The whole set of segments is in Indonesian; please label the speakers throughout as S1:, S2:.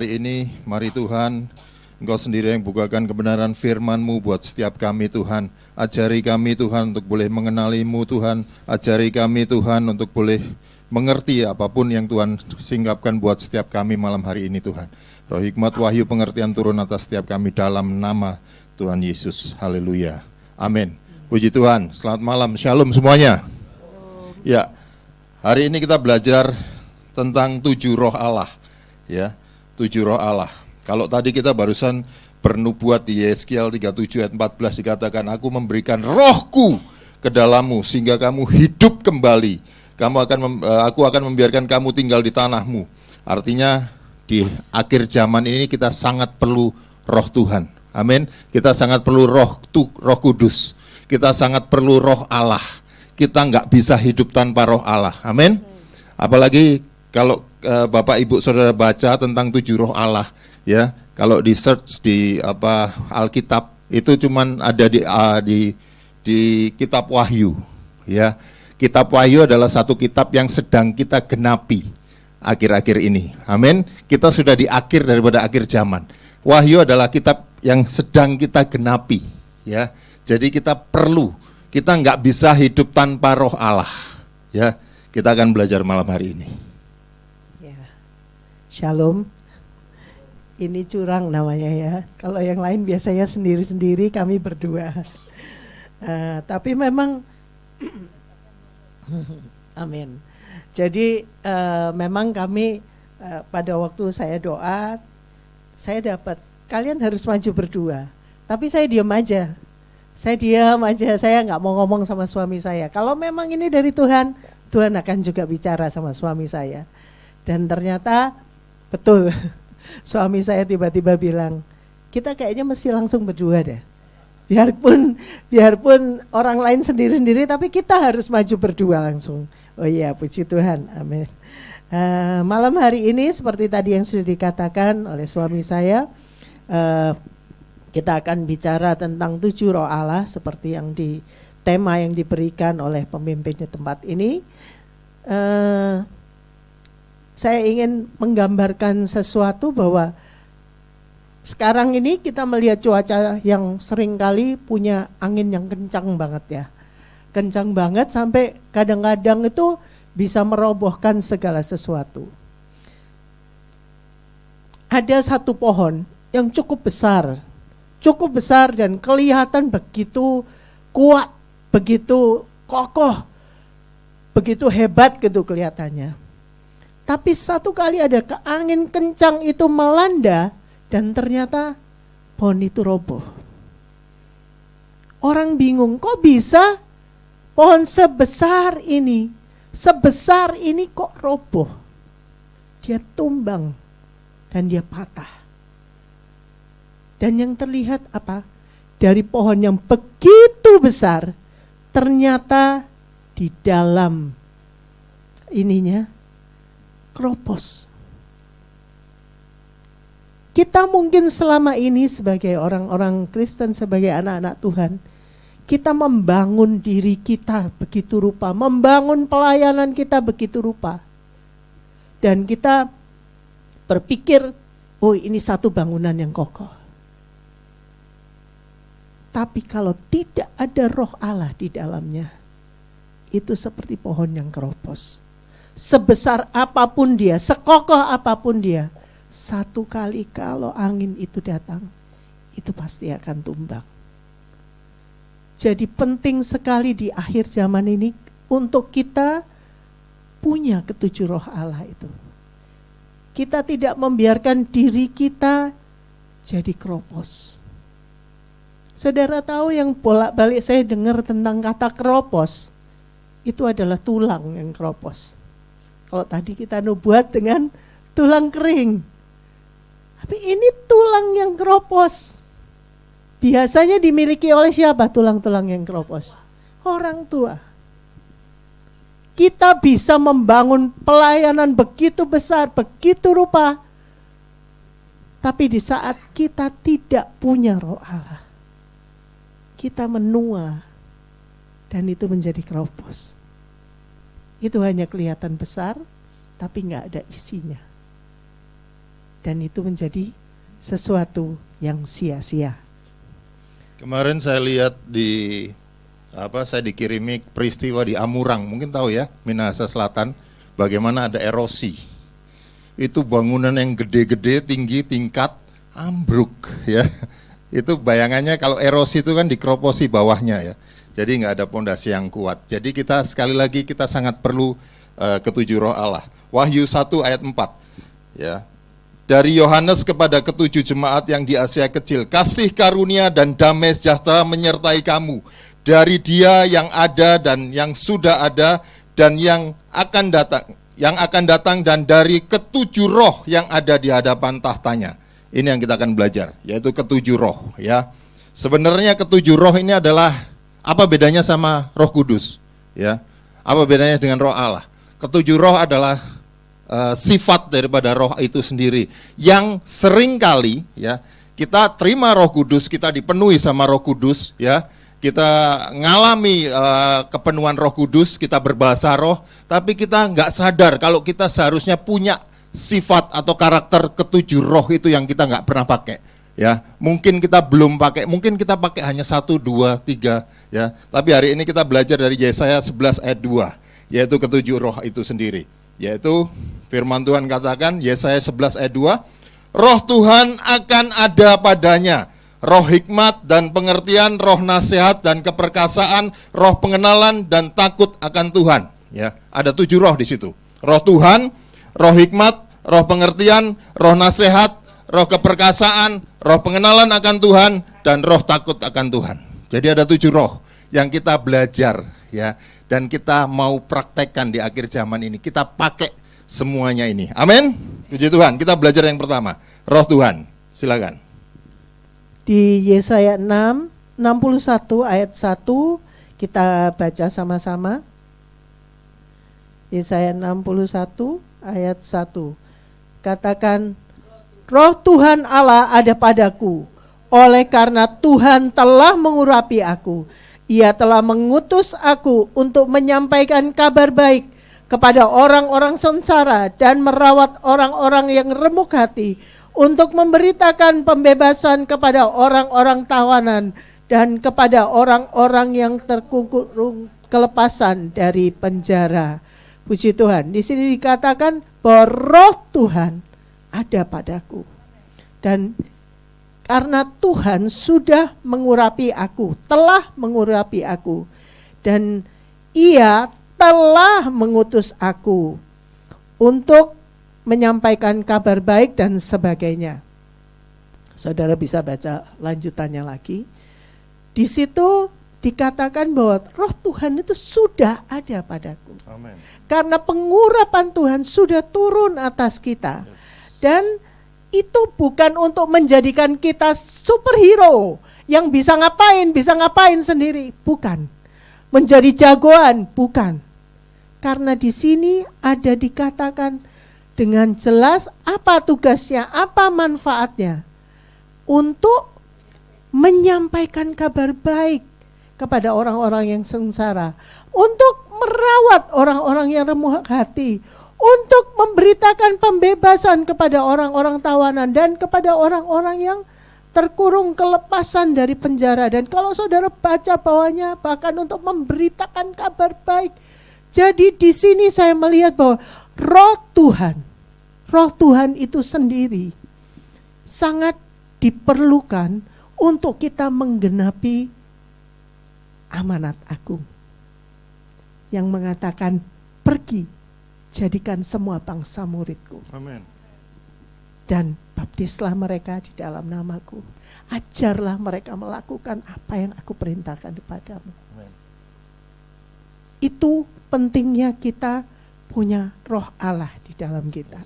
S1: Hari ini, mari Tuhan, Engkau sendiri yang bukakan kebenaran firman-Mu buat setiap kami Tuhan. Ajari kami Tuhan untuk boleh mengenali-Mu Tuhan. Ajari kami Tuhan untuk boleh mengerti apapun yang Tuhan singkapkan buat setiap kami malam hari ini Tuhan. Roh hikmat wahyu pengertian turun atas setiap kami dalam nama Tuhan Yesus. Haleluya. Amin. Puji Tuhan. Selamat malam. Shalom semuanya. Ya, hari ini kita belajar tentang 7 roh Allah. Ya, 7 roh Allah. Kalau tadi kita barusan bernubuat di Yeskiel 37 ayat 14 dikatakan, aku memberikan rohku ke dalammu sehingga kamu hidup kembali. Aku akan membiarkan kamu tinggal di tanahmu. Artinya di akhir zaman ini kita sangat perlu roh Tuhan. Amin. Kita sangat perlu roh kudus. Kita sangat perlu roh Allah. Kita nggak bisa hidup tanpa roh Allah. Amin. Apalagi kalau Bapak Ibu Saudara baca tentang 7 roh Allah, ya, kalau di search di Alkitab itu cuman ada di kitab Wahyu, ya. Kitab Wahyu adalah satu kitab yang sedang kita genapi akhir-akhir ini. Amin. Kita sudah di akhir daripada akhir zaman. Wahyu adalah kitab yang sedang kita genapi, ya. Jadi kita nggak bisa hidup tanpa roh Allah, ya. Kita akan belajar malam hari ini.
S2: Shalom. Ini curang namanya ya. Kalau yang lain biasanya sendiri-sendiri, kami berdua. Tapi memang amin. Jadi memang kami pada waktu saya doa, saya dapat kalian harus maju berdua. Tapi saya diam aja. Saya nggak mau ngomong sama suami saya. Kalau memang ini dari Tuhan, Tuhan akan juga bicara sama suami saya. Dan ternyata betul, suami saya tiba-tiba bilang, kita kayaknya mesti langsung berdua deh. Biarpun orang lain sendiri-sendiri, tapi kita harus maju berdua langsung. Oh iya, puji Tuhan, amin. Malam hari ini seperti tadi yang sudah dikatakan oleh suami saya, kita akan bicara tentang 7 roh Allah seperti yang di tema yang diberikan oleh pemimpin di tempat ini. Saya ingin menggambarkan sesuatu bahwa sekarang ini kita melihat cuaca yang seringkali punya angin yang kencang banget ya. Kencang banget sampai kadang-kadang itu bisa merobohkan segala sesuatu. Ada satu pohon yang cukup besar dan kelihatan begitu kuat, begitu kokoh, begitu hebat gitu kelihatannya. Tapi satu kali ada angin kencang itu melanda dan ternyata pohon itu roboh. Orang bingung, kok bisa pohon sebesar ini kok roboh? Dia tumbang dan dia patah. Dan yang terlihat apa? Dari pohon yang begitu besar, ternyata di dalam ininya keropos. Kita mungkin selama ini sebagai orang-orang Kristen, sebagai anak-anak Tuhan, kita membangun diri kita begitu rupa, membangun pelayanan kita begitu rupa. Dan kita berpikir, oh ini satu bangunan yang kokoh. Tapi kalau tidak ada roh Allah di dalamnya, itu seperti pohon yang keropos. Sebesar apapun dia, sekokoh apapun dia, satu kali kalau angin itu datang, itu pasti akan tumbang. Jadi penting sekali di akhir zaman ini untuk kita punya ke-7 roh Allah itu. Kita tidak membiarkan diri kita jadi keropos. Saudara tahu yang bolak-balik saya dengar tentang kata keropos, itu adalah tulang yang keropos. Kalau tadi kita nubuat dengan tulang kering. Tapi ini tulang yang keropos. Biasanya dimiliki oleh siapa tulang-tulang yang keropos? Orang tua. Kita bisa membangun pelayanan begitu besar, begitu rupa. Tapi di saat kita tidak punya roh Allah, kita menua dan itu menjadi keropos. Itu hanya kelihatan besar, tapi nggak ada isinya. Dan itu menjadi sesuatu yang sia-sia.
S1: Kemarin saya lihat saya dikirimi peristiwa di Amurang, mungkin tahu ya, Minahasa Selatan, bagaimana ada erosi. Itu bangunan yang gede-gede, tinggi, tingkat, ambruk ya. Itu bayangannya kalau erosi itu kan dikeroposi bawahnya ya. Jadi nggak ada pondasi yang kuat. Jadi kita sekali lagi kita sangat perlu ketujuh roh Allah. Wahyu 1 ayat 4 ya. Dari Yohanes kepada ketujuh jemaat yang di Asia Kecil, kasih karunia dan damai sejahtera menyertai kamu dari Dia yang ada dan yang sudah ada dan yang akan datang dan dari ketujuh roh yang ada di hadapan tahtanya. Ini yang kita akan belajar, yaitu ketujuh roh ya. Sebenarnya ketujuh roh ini adalah apa bedanya sama Roh Kudus ya? Apa bedanya dengan Roh Allah? Ketujuh roh adalah sifat daripada roh itu sendiri yang seringkali ya kita terima Roh Kudus, kita dipenuhi sama Roh Kudus ya. Kita ngalami kepenuhan Roh Kudus, kita berbahasa roh, tapi kita nggak sadar kalau kita seharusnya punya sifat atau karakter ketujuh roh itu yang kita nggak pernah pakai ya. Mungkin kita belum pakai, mungkin kita pakai hanya 1, 2, 3 ya. Tapi hari ini kita belajar dari Yesaya 11 ayat 2, yaitu ketujuh roh itu sendiri. Yaitu firman Tuhan katakan, Yesaya 11 ayat 2, roh Tuhan akan ada padanya, roh hikmat dan pengertian, roh nasihat dan keperkasaan, roh pengenalan dan takut akan Tuhan ya. Ada 7 roh di situ. Roh Tuhan, roh hikmat, roh pengertian, roh nasihat, roh keperkasaan, roh pengenalan akan Tuhan, dan roh takut akan Tuhan. Jadi ada 7 roh yang kita belajar ya, dan kita mau praktekkan di akhir zaman ini. Kita pakai semuanya ini. Amin. Puji Tuhan. Kita belajar yang pertama, roh Tuhan. Silakan.
S2: Di Yesaya 61 ayat 1 kita baca sama-sama. Yesaya 61 ayat 1. Katakan, roh Tuhan Allah ada padaku, oleh karena Tuhan telah mengurapi aku. Ia telah mengutus aku untuk menyampaikan kabar baik kepada orang-orang sengsara dan merawat orang-orang yang remuk hati, untuk memberitakan pembebasan kepada orang-orang tawanan dan kepada orang-orang yang terkurung kelepasan dari penjara. Puji Tuhan. Di sini dikatakan bahwa roh Tuhan ada padaku. Dan karena Tuhan sudah mengurapi aku, telah mengurapi aku, dan Ia telah mengutus aku untuk menyampaikan kabar baik dan sebagainya. Saudara bisa baca lanjutannya lagi. Di situ dikatakan bahwa roh Tuhan itu sudah ada padaku.
S1: Amen.
S2: Karena pengurapan Tuhan sudah turun atas kita. Dan itu bukan untuk menjadikan kita superhero yang bisa ngapain sendiri, bukan. Menjadi jagoan, bukan. Karena di sini ada dikatakan dengan jelas apa tugasnya, apa manfaatnya. Untuk menyampaikan kabar baik kepada orang-orang yang sengsara, untuk merawat orang-orang yang remuk hati, untuk memberitakan pembebasan kepada orang-orang tawanan dan kepada orang-orang yang terkurung kelepasan dari penjara. Dan kalau saudara baca bawahnya, bahkan untuk memberitakan kabar baik. Jadi di sini saya melihat bahwa roh Tuhan itu sendiri sangat diperlukan untuk kita menggenapi amanat agung yang mengatakan, pergi, jadikan semua bangsa muridku.
S1: Amin.
S2: Dan baptislah mereka di dalam namaku. Ajarlah mereka melakukan apa yang aku perintahkan kepadamu.
S1: Amin.
S2: Itu pentingnya kita punya roh Allah di dalam kita.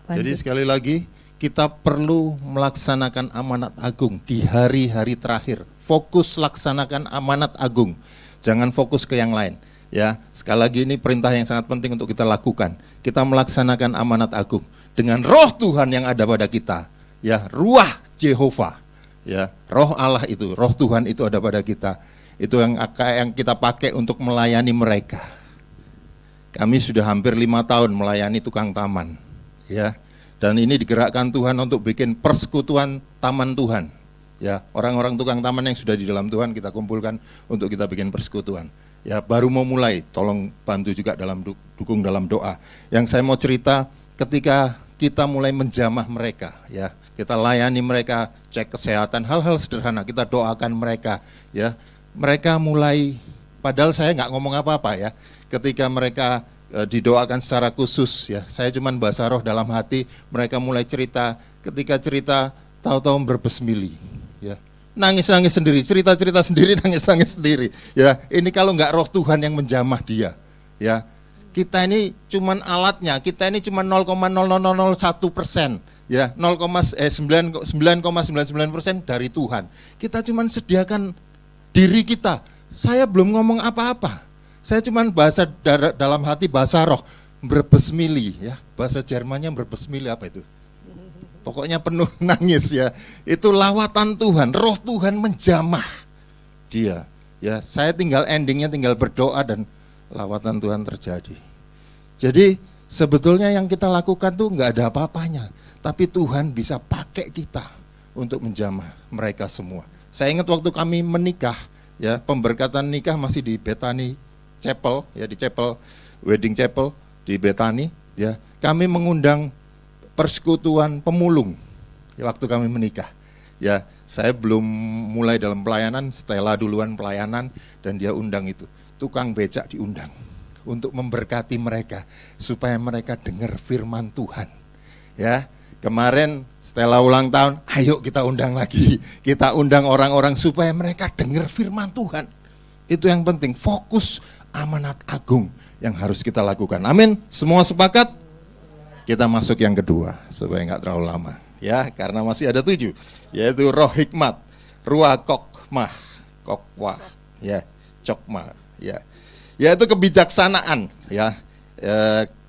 S1: Jadi sekali lagi, kita perlu melaksanakan amanat agung di hari-hari terakhir. Fokus laksanakan amanat agung. Jangan fokus ke yang lain. Ya, sekali lagi ini perintah yang sangat penting untuk kita lakukan. Kita melaksanakan amanat agung dengan roh Tuhan yang ada pada kita. Ya, ruah Jehovah. Ya, roh Allah itu, roh Tuhan itu ada pada kita. Itu yang kita pakai untuk melayani mereka. Kami sudah hampir 5 tahun melayani tukang taman. ya. Dan ini digerakkan Tuhan untuk bikin persekutuan taman Tuhan. Ya, orang-orang tukang taman yang sudah di dalam Tuhan kita kumpulkan untuk kita bikin persekutuan. Ya, baru mau mulai, tolong bantu juga dalam dukung dalam doa. Yang saya mau cerita ketika kita mulai menjamah mereka, ya. Kita layani mereka, cek kesehatan, hal-hal sederhana, kita doakan mereka, ya. Mereka mulai, padahal saya nggak ngomong apa-apa ya. Ketika mereka didoakan secara khusus, ya. Saya cuman bahasa roh dalam hati, mereka mulai cerita, ketika cerita tahu-tahu berbesmili, ya. Nangis-nangis sendiri, cerita-cerita sendiri, nangis-nangis sendiri, ya. Ini kalau nggak roh Tuhan yang menjamah dia, ya. Kita ini cuman alatnya, kita ini cuma 0,0001%, ya, 9,99% dari Tuhan. Kita cuman sediakan diri kita. Saya belum ngomong apa-apa. Saya cuman bahasa dalam hati, bahasa roh, berbesmili, ya. Bahasa Jermannya berbesmili apa itu? Pokoknya penuh nangis, ya. Itu lawatan Tuhan, roh Tuhan menjamah dia. Ya, saya tinggal endingnya tinggal berdoa dan lawatan Tuhan terjadi. Jadi sebetulnya yang kita lakukan tuh nggak ada apa-apanya, tapi Tuhan bisa pakai kita untuk menjamah mereka semua. Saya ingat waktu kami menikah, ya, pemberkatan nikah masih di Bethany Chapel, ya, di Chapel Wedding Chapel di Bethany, ya. Kami mengundang persekutuan pemulung, ya, waktu kami menikah. Ya, saya belum mulai dalam pelayanan, Stella duluan pelayanan dan dia undang itu. Tukang becak diundang untuk memberkati mereka supaya mereka dengar firman Tuhan. Ya, kemarin Stella ulang tahun, ayo kita undang lagi. Kita undang orang-orang supaya mereka dengar firman Tuhan. Itu yang penting, fokus amanat agung yang harus kita lakukan. Amin. Semua sepakat? Kita masuk yang kedua supaya nggak terlalu lama. Ya, karena masih ada 7, yaitu roh hikmat, ruah kokmah, kokwa, ya, cokma, ya, yaitu kebijaksanaan, ya,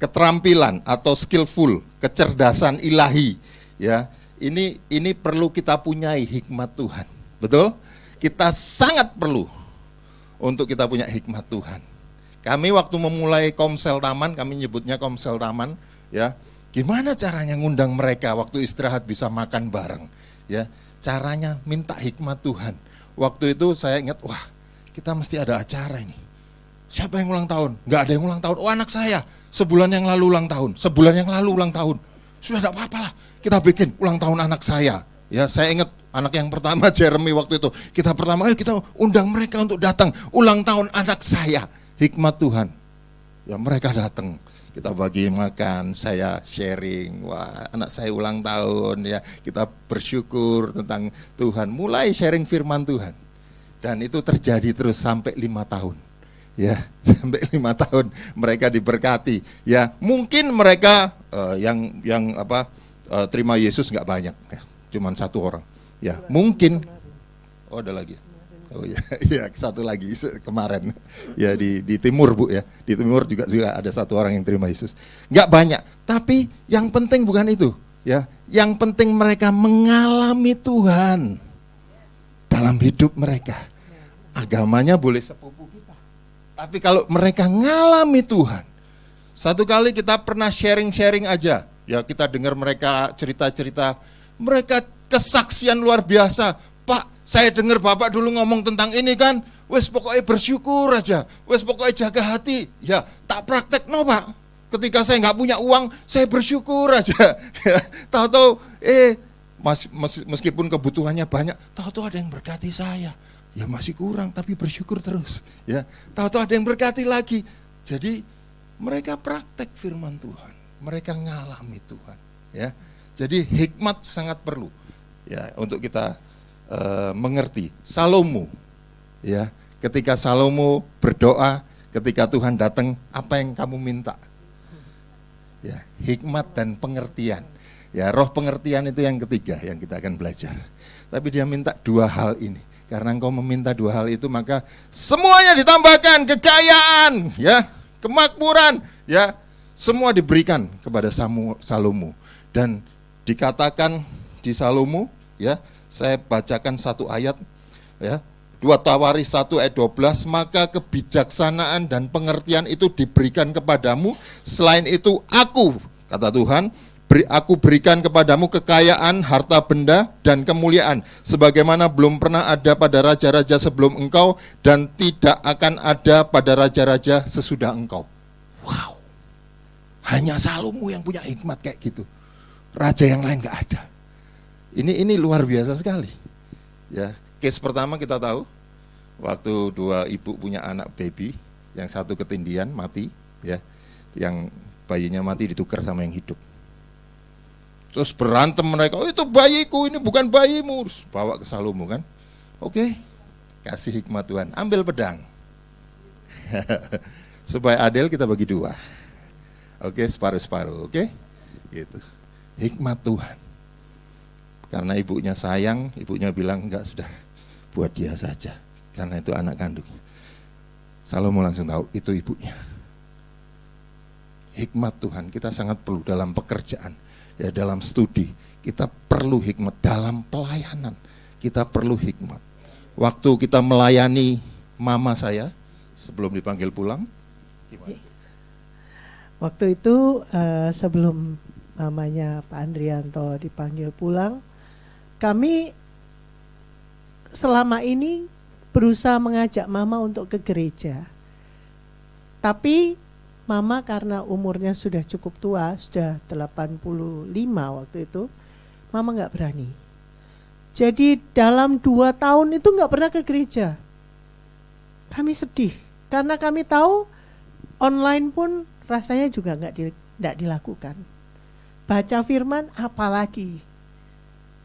S1: keterampilan atau skillful, kecerdasan ilahi, ya. Ini perlu kita punyai hikmat Tuhan, betul? Kita sangat perlu untuk kita punya hikmat Tuhan. Kami waktu memulai Komsel Taman, kami nyebutnya Komsel Taman, ya. Gimana caranya ngundang mereka waktu istirahat bisa makan bareng, ya. Caranya minta hikmat Tuhan. Waktu itu saya ingat, wah, kita mesti ada acara ini. Siapa yang ulang tahun? Nggak ada yang ulang tahun. Oh, anak saya, sebulan yang lalu ulang tahun. Sebulan yang lalu ulang tahun. Sudah tidak apa-apa lah, kita bikin ulang tahun anak saya. Ya, saya ingat anak yang pertama Jeremy waktu itu. Kita pertama, ayo kita undang mereka untuk datang. Ulang tahun anak saya. Hikmat Tuhan. Ya, mereka datang. Kita bagi makan, saya sharing, wah, anak saya ulang tahun, ya. Kita bersyukur tentang Tuhan. Mulai sharing firman Tuhan. Dan itu terjadi terus sampai 5 tahun. Ya, sampai 5 tahun mereka diberkati. Ya, mungkin mereka terima Yesus nggak banyak, ya. Cuman 1 orang. Ya, mungkin. Oh, ada lagi. Oh ya, ya, satu lagi kemarin. Ya, di timur, Bu, ya. Di timur juga ada 1 orang yang terima Yesus. Nggak banyak, tapi yang penting bukan itu, ya. Yang penting mereka mengalami Tuhan dalam hidup mereka. Agamanya boleh sepupu kita, tapi kalau mereka ngalami Tuhan. Satu kali kita pernah sharing aja, ya, kita dengar mereka cerita-cerita, mereka kesaksian luar biasa. Pak, saya dengar Bapak dulu ngomong tentang ini kan, wes pokoknya bersyukur aja, wes pokoknya jaga hati. Ya, tak praktek no, Pak. Ketika saya nggak punya uang, saya bersyukur aja. Tahu-tahu, meskipun kebutuhannya banyak, tahu-tahu ada yang berkati saya. Ya masih kurang, tapi bersyukur terus. Ya, tahu-tahu ada yang berkati lagi. Jadi mereka praktek firman Tuhan, mereka ngalami Tuhan. Ya, jadi hikmat sangat perlu, ya, untuk kita mengerti. Salomo, ya, ketika Salomo berdoa, ketika Tuhan datang, apa yang kamu minta? Ya, hikmat dan pengertian. Ya, roh pengertian itu yang ketiga yang kita akan belajar. Tapi dia minta 2 hal ini. Karena engkau meminta 2 hal itu, maka semuanya ditambahkan, kekayaan, ya, kemakmuran, ya, semua diberikan kepada Salomo. Dan dikatakan di Salomo, ya, saya bacakan 1 ayat, ya, 2 Tawaris 1 ayat 12, maka kebijaksanaan dan pengertian itu diberikan kepadamu, selain itu aku, kata Tuhan, Aku berikan kepadamu kekayaan, harta benda, dan kemuliaan, sebagaimana belum pernah ada pada raja-raja sebelum engkau, dan tidak akan ada pada raja-raja sesudah engkau. Wow, hanya Salomo yang punya hikmat kayak gitu. Raja yang lain gak ada. Ini luar biasa sekali. Ya, case pertama kita tahu, waktu dua ibu punya anak baby, yang satu ketindihan mati, ya, yang bayinya mati ditukar sama yang hidup. Terus berantem mereka, oh itu bayiku, ini bukan bayimu. Terus bawa ke Salomo kan. Oke, kasih hikmat Tuhan, ambil pedang. Supaya adil kita bagi dua. Oke, separuh-separuh, oke? Gitu. Hikmat Tuhan. Karena ibunya sayang, ibunya bilang, enggak, sudah, buat dia saja. Karena itu anak kandungnya. Salomo langsung tahu, itu ibunya. Hikmat Tuhan, kita sangat perlu dalam pekerjaan. Ya, dalam studi kita perlu hikmat, dalam pelayanan kita perlu hikmat. Waktu kita melayani mama saya sebelum dipanggil pulang, gimana?
S2: Waktu itu sebelum mamanya Pak Andrianto dipanggil pulang, kami selama ini berusaha mengajak mama untuk ke gereja. Tapi mama karena umurnya sudah cukup tua, sudah 85 waktu itu, mama gak berani. Jadi dalam 2 tahun itu gak pernah ke gereja. Kami sedih, karena kami tahu online pun rasanya juga gak dilakukan. Baca firman apalagi.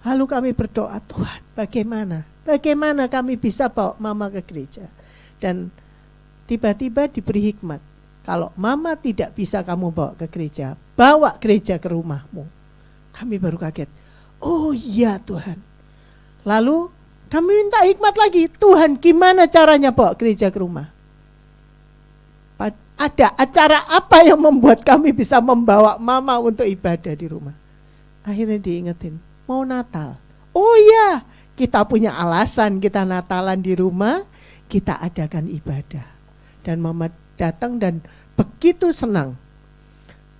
S2: Lalu kami berdoa, Tuhan bagaimana kami bisa bawa mama ke gereja. Dan tiba-tiba diberi hikmat. Kalau mama tidak bisa kamu bawa ke gereja, bawa gereja ke rumahmu. Kami baru kaget. Oh iya Tuhan. Lalu kami minta hikmat lagi. Tuhan, gimana caranya bawa gereja ke rumah? Ada acara apa yang membuat kami bisa membawa mama untuk ibadah di rumah? Akhirnya diingetin, mau Natal. Oh iya, kita punya alasan kita Natalan di rumah, kita adakan ibadah. Dan mama datang dan begitu senang.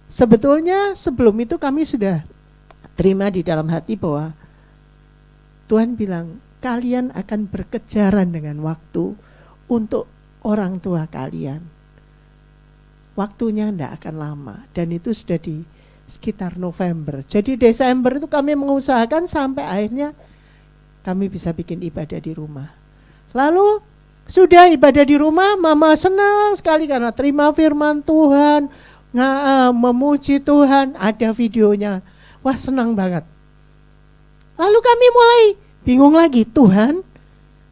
S2: Sebetulnya sebelum itu kami sudah terima di dalam hati bahwa Tuhan bilang, kalian akan berkejaran dengan waktu untuk orang tua kalian. Waktunya tidak akan lama, dan itu sudah di sekitar November. Jadi Desember itu kami mengusahakan sampai akhirnya kami bisa bikin ibadah di rumah. Lalu sudah ibadah di rumah, mama senang sekali karena terima firman Tuhan, memuji Tuhan, ada videonya. Wah, senang banget. Lalu kami mulai bingung lagi, Tuhan,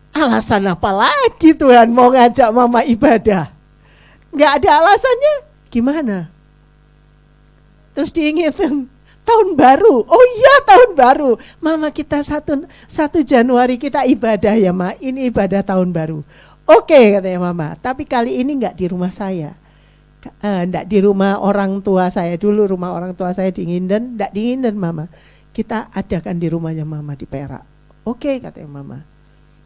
S2: alasan apa lagi Tuhan mau ngajak mama ibadah? Nggak ada alasannya, gimana? Terus diingetin, tahun baru. Oh iya, tahun baru. Mama, kita 1 Januari kita ibadah ya, Ma. Ini ibadah tahun baru. Oke, katanya mama. Tapi kali ini enggak di rumah saya. Enggak di rumah orang tua saya dulu. Rumah orang tua saya di Nginden. Enggak di Nginden, mama. Kita adakan di rumahnya mama di Perak. Oke, katanya mama.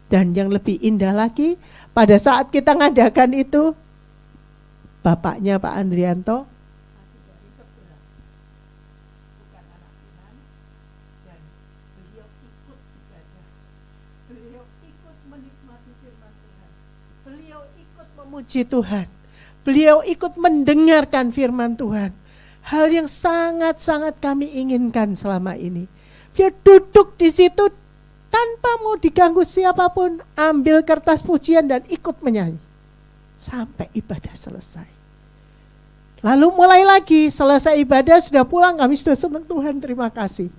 S2: Dan yang lebih indah lagi, pada saat kita ngadakan itu, bapaknya Pak Andrianto memuji Tuhan. Beliau ikut mendengarkan firman Tuhan. Hal yang sangat-sangat kami inginkan selama ini. Dia duduk di situ tanpa mau diganggu siapapun, ambil kertas pujian dan ikut menyanyi. Sampai ibadah selesai. Lalu mulai lagi, selesai ibadah sudah pulang, kami sudah senang, Tuhan terima kasih.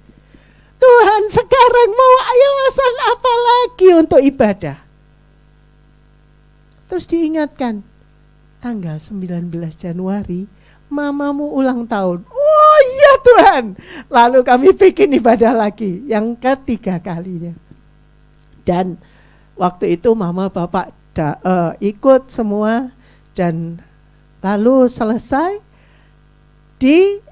S2: Tuhan sekarang mau alasan apa lagi untuk ibadah? Terus diingatkan, tanggal 19 Januari, mamamu ulang tahun. Oh iya Tuhan. Lalu kami bikin ibadah lagi, yang ketiga kalinya. Dan waktu itu mama bapak ikut semua, dan lalu selesai di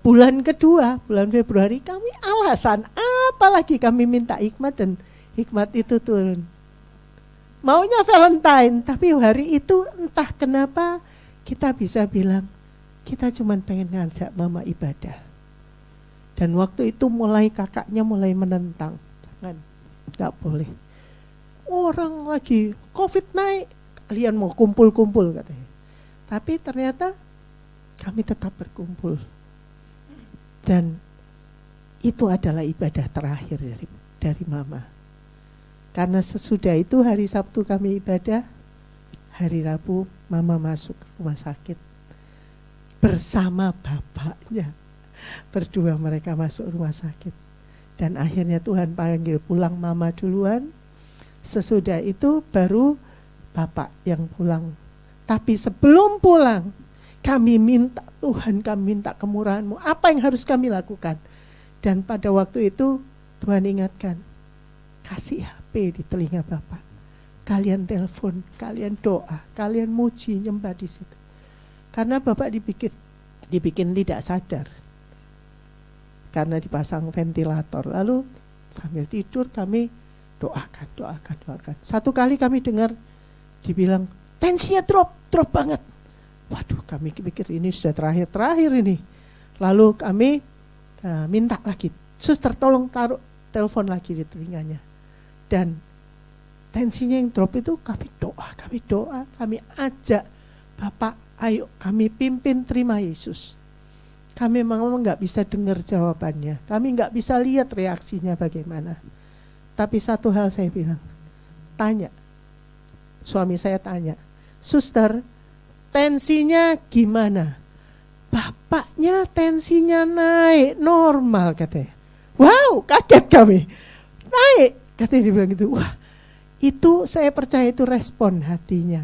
S2: bulan kedua, bulan Februari, kami alasan apalagi kami minta hikmat, dan hikmat itu turun. Maunya Valentine, tapi hari itu entah kenapa kita bisa bilang, kita cuma pengen ngajak mama ibadah. Dan waktu itu kakaknya mulai menentang, jangan, nggak boleh. Orang lagi COVID naik, kalian mau kumpul-kumpul katanya. Tapi ternyata kami tetap berkumpul. Dan itu adalah ibadah terakhir dari Mama. Karena sesudah itu hari Sabtu kami ibadah, hari Rabu Mama masuk ke rumah sakit bersama bapaknya. Berdua mereka masuk rumah sakit. Dan akhirnya Tuhan panggil pulang Mama duluan. Sesudah itu baru Bapak yang pulang. Tapi sebelum pulang, kami minta Tuhan, kami minta kemurahan-Mu. Apa yang harus kami lakukan? Dan pada waktu itu Tuhan ingatkan, kasih HP di telinga Bapak. Kalian telepon, kalian doa, kalian muji, nyembah di situ. Karena Bapak dibikin tidak sadar. Karena dipasang ventilator. Lalu sambil tidur kami doakan. Satu kali kami dengar dibilang tensinya drop banget. Waduh, kami pikir ini sudah terakhir ini. Lalu kami minta lagi, suster tolong taruh telepon lagi di telinganya. Dan tensinya yang drop itu kami doa, kami ajak Bapak, ayo kami pimpin terima Yesus. Kami memang nggak bisa dengar jawabannya, kami nggak bisa lihat reaksinya bagaimana. Tapi satu hal saya bilang, suami saya tanya, suster, tensinya gimana? Bapaknya tensinya naik normal katanya. Wow, kaget kami. Naik, katanya dibilang gitu. Wah, itu saya percaya itu respon hatinya.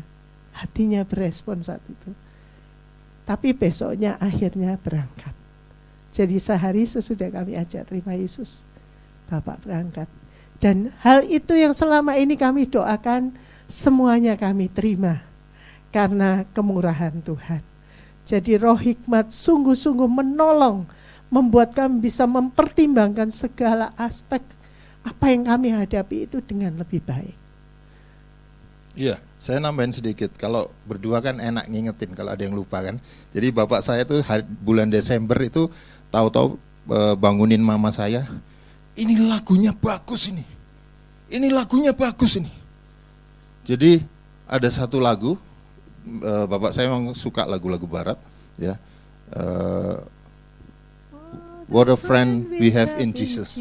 S2: Hatinya berespon saat itu. Tapi besoknya akhirnya berangkat. Jadi sehari sesudah kami ajak terima Yesus, Bapak berangkat. Dan hal itu yang selama ini kami doakan, semuanya kami terima. Karena kemurahan Tuhan. Jadi roh hikmat sungguh-sungguh menolong, membuat kami bisa mempertimbangkan segala aspek apa yang kami hadapi itu dengan lebih baik.
S1: Iya, saya nambahin sedikit. Kalau berdua kan enak ngingetin kalau ada yang lupa kan. Jadi bapak saya tuh bulan Desember itu tahu-tahu bangunin mama saya. Ini lagunya bagus ini. Ini lagunya bagus ini. Jadi ada satu lagu, bapak saya memang suka lagu-lagu barat, ya. What a friend we have in Jesus.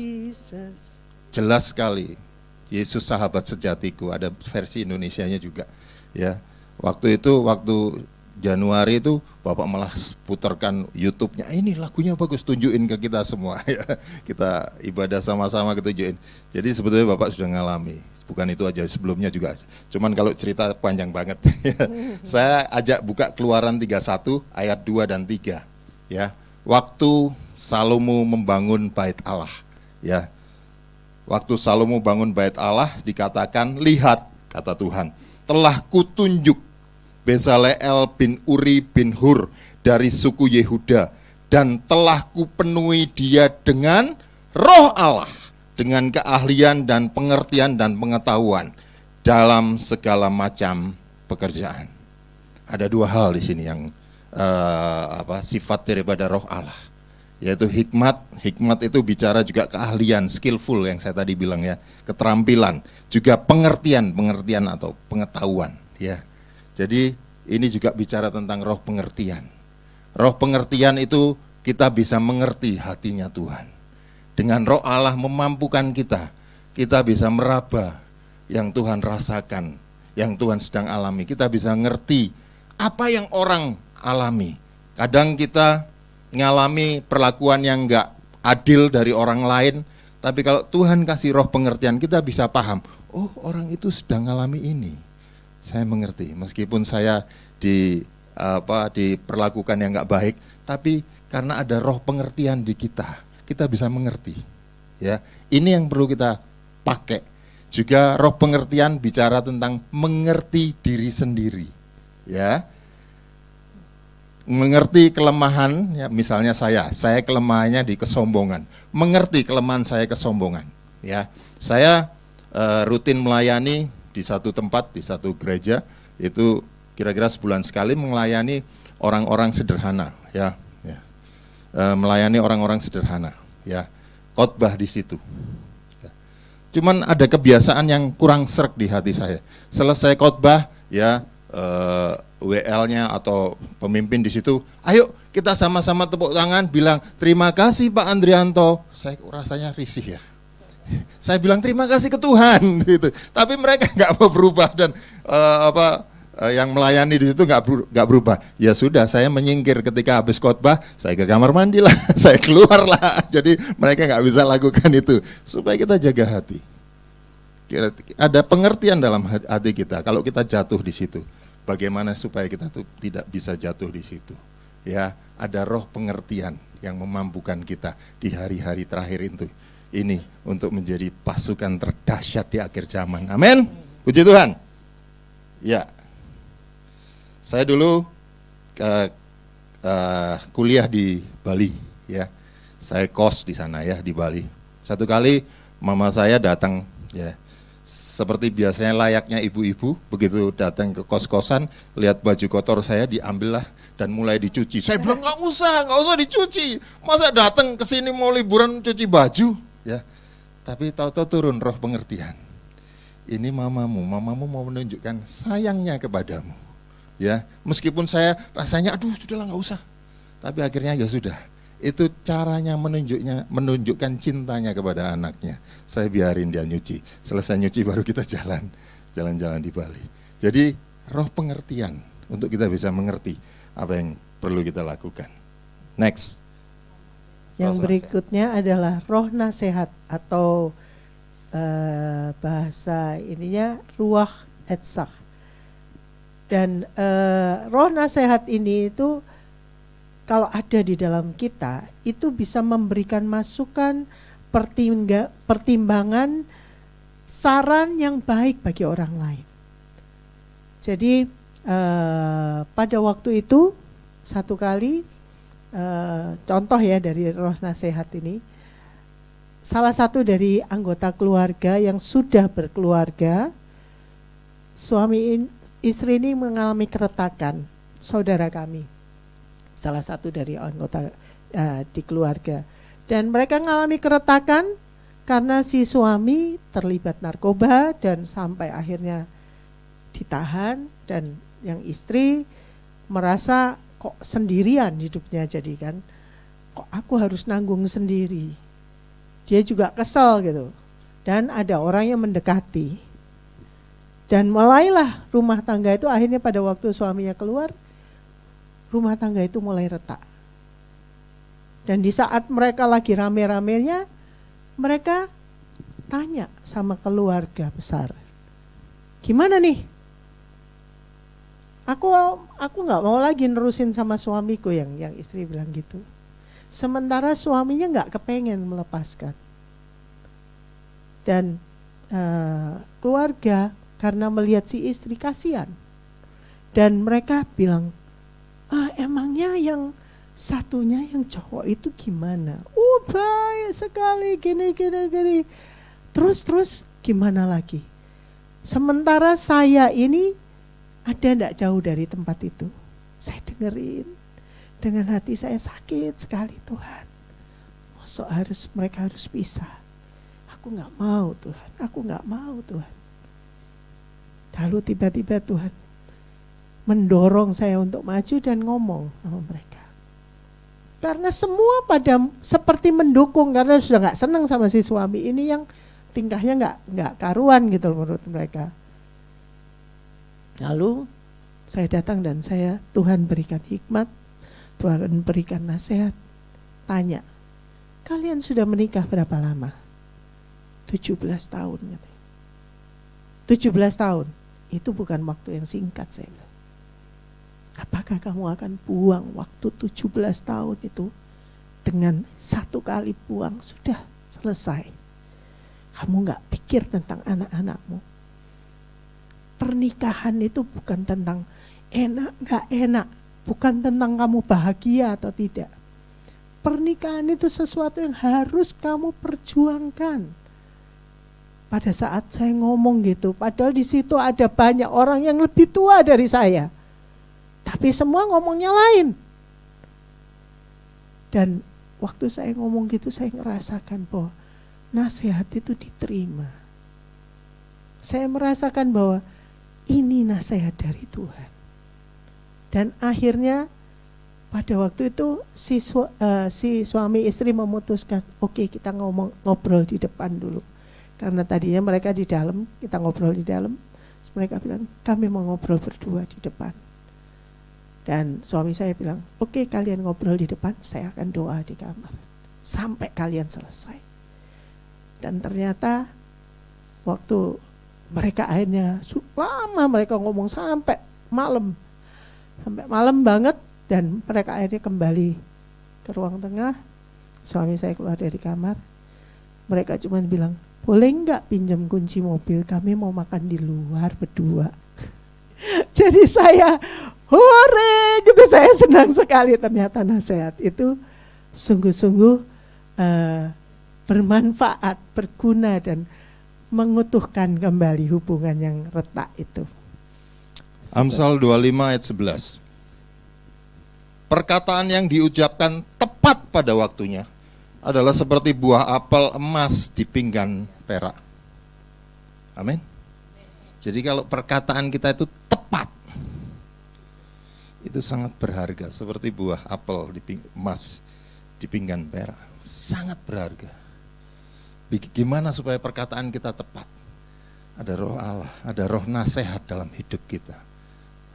S1: Jelas sekali. Yesus sahabat sejatiku, ada versi Indonesianya juga, ya. Waktu Januari itu Bapak malah putarkan YouTube-nya, ini lagunya bagus, tunjukin ke kita semua, ya. Kita ibadah sama-sama ketunjukin. Jadi sebetulnya Bapak sudah ngalami, bukan itu aja, sebelumnya juga. Cuman kalau cerita panjang banget. Saya ajak buka Keluaran 31 ayat 2 dan 3, ya. Waktu Salomo membangun bait Allah, ya. Waktu Salomo bangun bait Allah dikatakan, lihat, kata Tuhan, telah kutunjuk Bezaleel bin Uri bin Hur dari suku Yehuda, dan telah kupenuhi dia dengan roh Allah, dengan keahlian dan pengertian dan pengetahuan dalam segala macam pekerjaan. Ada dua hal di sini yang sifat daripada roh Allah, yaitu hikmat. Hikmat itu bicara juga keahlian, skillful yang saya tadi bilang, ya, keterampilan, juga pengertian atau pengetahuan, ya. Jadi ini juga bicara tentang roh pengertian. Roh pengertian itu kita bisa mengerti hatinya Tuhan. Dengan roh Allah memampukan kita bisa meraba yang Tuhan rasakan, yang Tuhan sedang alami. Kita bisa ngerti apa yang orang alami. Kadang kita ngalami perlakuan yang enggak adil dari orang lain, tapi kalau Tuhan kasih roh pengertian, kita bisa paham, oh, orang itu sedang ngalami ini. Saya mengerti, meskipun saya diperlakukan yang enggak baik, tapi karena ada roh pengertian di kita bisa mengerti. Ya, ini yang perlu kita pakai. Juga roh pengertian bicara tentang mengerti diri sendiri. Ya. Mengerti kelemahan, ya, misalnya saya kelemahannya di kesombongan. Mengerti kelemahan saya kesombongan, ya. Saya rutin melayani di satu tempat, di satu gereja, itu kira-kira sebulan sekali melayani orang-orang sederhana, ya. Melayani orang-orang sederhana. ya, khotbah di situ. Ya. Cuman ada kebiasaan yang kurang sreg di hati saya. Selesai khotbah, ya, WL-nya atau pemimpin di situ, ayo kita sama-sama tepuk tangan, bilang terima kasih Pak Andrianto. Saya rasanya risih ya. Saya bilang terima kasih ke Tuhan, gitu. Tapi mereka nggak mau berubah dan yang melayani di situ nggak berubah. Ya sudah, saya menyingkir ketika habis khotbah, saya ke kamar mandi lah, saya keluar lah. Jadi mereka nggak bisa lakukan itu. Supaya kita jaga hati. Ada pengertian dalam hati kita. Kalau kita jatuh di situ, bagaimana supaya kita tuh tidak bisa jatuh di situ? Ya, ada roh pengertian yang memampukan kita di hari-hari terakhir itu. Ini untuk menjadi pasukan terdahsyat di akhir zaman. Amin. Puji Tuhan. Ya. Saya dulu kuliah di Bali, ya. Saya kos di sana ya, di Bali. Satu kali mama saya datang, ya. Seperti biasanya layaknya ibu-ibu, begitu datang ke kos-kosan, lihat baju kotor saya diambillah dan mulai dicuci. Saya bilang nggak usah dicuci. Masa datang ke sini mau liburan cuci baju, ya. Tapi tahu-tahu turun roh pengertian. Ini mamamu mau menunjukkan sayangnya kepadamu. Ya, meskipun saya rasanya aduh sudahlah nggak usah. Tapi akhirnya ya sudah. Itu caranya menunjukkan cintanya kepada anaknya. Saya biarin dia nyuci. Selesai nyuci baru kita jalan-jalan di Bali. Jadi roh pengertian untuk kita bisa mengerti apa yang perlu kita lakukan. Next.
S2: Yang berikutnya adalah roh nasihat atau bahasa ininya ruach etzach. Dan roh nasihat ini itu kalau ada di dalam kita, itu bisa memberikan masukan, pertimbangan, saran yang baik bagi orang lain. Jadi pada waktu itu, satu kali, contoh ya dari roh nasihat ini, salah satu dari anggota keluarga yang sudah berkeluarga, suami istri ini mengalami keretakan, saudara kami. Salah satu dari anggota di keluarga. Dan mereka mengalami keretakan karena si suami terlibat narkoba dan sampai akhirnya ditahan, dan yang istri merasa kok sendirian hidupnya, jadi kan kok aku harus nanggung sendiri. Dia juga kesal gitu. Dan ada orang yang mendekati. Dan mulailah rumah tangga itu akhirnya pada waktu suaminya keluar, rumah tangga itu mulai retak. Dan di saat mereka lagi rame-ramenya, mereka tanya sama keluarga besar, gimana nih? Aku nggak mau lagi nerusin sama suamiku, yang istri bilang gitu. Sementara suaminya nggak kepengen melepaskan. Dan keluarga karena melihat si istri kasihan, dan mereka bilang, emangnya yang satunya yang cowok itu gimana? Baik sekali, gini. Terus gimana lagi? Sementara saya ini ada enggak jauh dari tempat itu. Saya dengerin, dengan hati saya sakit sekali, Tuhan. Masa mereka harus pisah? Aku nggak mau Tuhan. Lalu tiba-tiba Tuhan mendorong saya untuk maju dan ngomong sama mereka. Karena semua pada seperti mendukung, karena sudah nggak senang sama si suami ini yang tingkahnya nggak karuan gitu menurut mereka. Lalu saya datang dan Tuhan berikan hikmat, Tuhan berikan nasihat. Tanya, kalian sudah menikah berapa lama? 17 tahun. 17 tahun, itu bukan waktu yang singkat, saya bilang. Apakah kamu akan buang waktu 17 tahun itu dengan satu kali buang, sudah selesai. Kamu gak pikir tentang anak-anakmu. Pernikahan itu bukan tentang enak gak enak, bukan tentang kamu bahagia atau tidak. Pernikahan itu sesuatu yang harus kamu perjuangkan. Pada saat saya ngomong gitu, padahal di situ ada banyak orang yang lebih tua dari saya. Tapi semua ngomongnya lain. Dan waktu saya ngomong gitu saya ngerasakan bahwa nasihat itu diterima. Saya merasakan bahwa ini nasihat dari Tuhan. Dan akhirnya pada waktu itu si suami istri memutuskan, oke, kita ngobrol di depan dulu. Karena tadinya mereka di dalam, kita ngobrol di dalam. Terus mereka bilang, kami mau ngobrol berdua di depan. Dan suami saya bilang, oke, kalian ngobrol di depan, saya akan doa di kamar. Sampai kalian selesai. Dan ternyata waktu mereka akhirnya lama mereka ngomong sampai malam. Sampai malam banget. Dan mereka akhirnya kembali ke ruang tengah. Suami saya keluar dari kamar. Mereka cuma bilang, boleh enggak pinjam kunci mobil, kami mau makan di luar berdua. Jadi saya, hore gitu, saya senang sekali. Ternyata nasihat itu sungguh-sungguh bermanfaat, berguna, dan mengutuhkan kembali hubungan yang retak itu.
S1: Amsal 25 ayat 11. Perkataan yang diucapkan tepat pada waktunya adalah seperti buah apel emas di pinggan perak. Amin. Jadi kalau perkataan kita itu tepat, itu sangat berharga, seperti buah apel emas di pinggan perak. Sangat berharga. Gimana supaya perkataan kita tepat? Ada roh Allah, ada roh nasihat dalam hidup kita.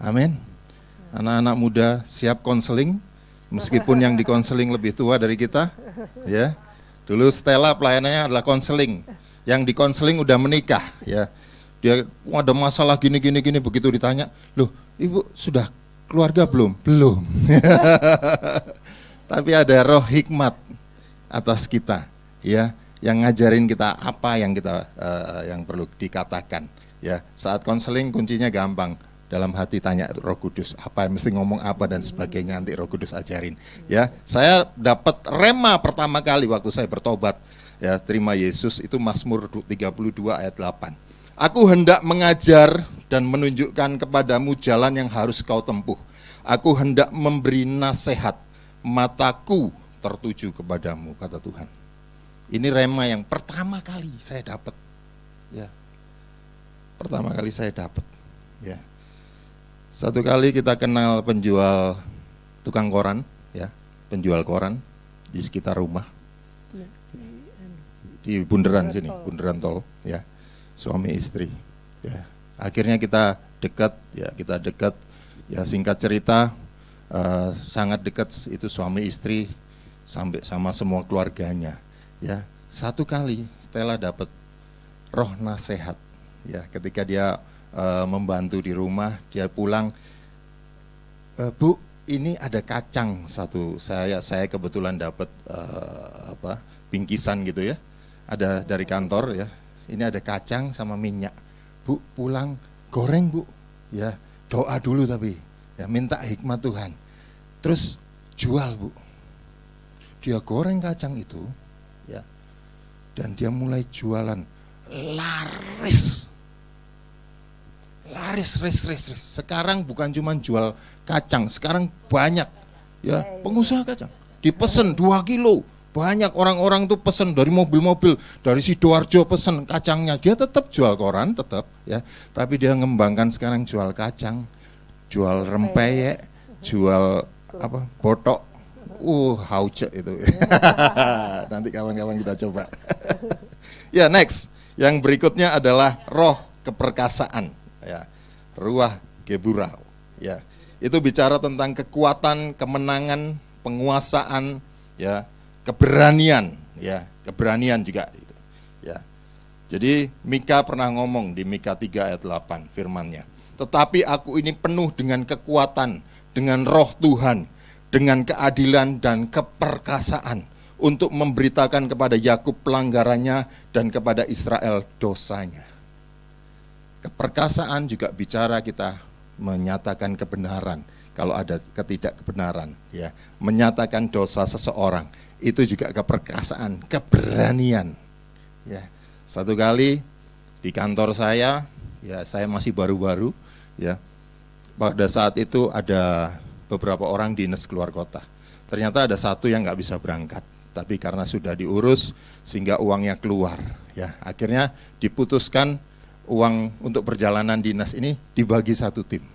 S1: Amin. Anak-anak muda siap konseling, meskipun yang dikonseling lebih tua dari kita, ya. Dulu Stella pelayanannya adalah konseling, yang dikonseling udah menikah, ya. Dia ada masalah gini, begitu ditanya, loh, ibu sudah keluarga belum? Belum. Tapi ada roh hikmat atas kita, ya, yang ngajarin kita apa yang kita yang perlu dikatakan, ya. Saat konseling kuncinya gampang. Dalam hati tanya Roh Kudus, apa mesti ngomong apa dan sebagainya, nanti Roh Kudus ajarin. Ya, saya dapat rema pertama kali waktu saya bertobat, ya, terima Yesus, itu Mazmur 32 ayat 8. Aku hendak mengajar dan menunjukkan kepadamu jalan yang harus kau tempuh. Aku hendak memberi nasihat, mataku tertuju kepadamu, kata Tuhan. Ini rema yang pertama kali saya dapat. Ya. Pertama kali saya dapat. Ya. Satu kali kita kenal penjual tukang koran, ya, penjual koran di sekitar rumah, di bundaran sini, bundaran tol, ya, suami istri, ya. Akhirnya kita dekat, ya, singkat cerita, sangat dekat itu suami istri sampai sama semua keluarganya, ya. Satu kali Stella dapat roh nasihat, ya, ketika dia membantu di rumah, dia pulang, Bu, ini ada kacang satu, saya kebetulan dapat bingkisan gitu, ya, ada dari kantor, ya, ini ada kacang sama minyak, Bu, pulang goreng, Bu, ya, doa dulu tapi, ya, minta hikmat Tuhan, terus jual, Bu. Dia goreng kacang itu, ya, dan dia mulai jualan, laris. Sekarang bukan cuma jual kacang, sekarang banyak, ya, pengusaha kacang. Dipesen 2 kilo, banyak orang-orang tuh pesen dari mobil-mobil, dari Sidoarjo pesen kacangnya. Dia tetap jual koran, tetap, ya, tapi dia ngembangkan sekarang jual kacang, jual rempeyek, jual apa, botok. Hauce itu. Nanti kawan-kawan kita coba. Ya, next. Yang berikutnya adalah roh keperkasaan. Ya, ruah geburau, ya, itu bicara tentang kekuatan, kemenangan, penguasaan, ya, keberanian, ya, keberanian juga, ya. Jadi Mika pernah ngomong di Mika 3 ayat 8 firman-Nya, tetapi aku ini penuh dengan kekuatan, dengan roh Tuhan, dengan keadilan dan keperkasaan, untuk memberitakan kepada Yakub pelanggarannya dan kepada Israel dosanya. Keperkasaan juga bicara kita menyatakan kebenaran kalau ada ketidakbenaran, ya, menyatakan dosa seseorang, itu juga keperkasaan, keberanian, ya. Satu kali di kantor saya, ya, saya masih baru-baru, ya, pada saat itu ada beberapa orang dinas keluar kota. Ternyata ada satu yang nggak bisa berangkat, tapi karena sudah diurus sehingga uangnya keluar. Ya, akhirnya diputuskan uang untuk perjalanan dinas ini dibagi satu tim.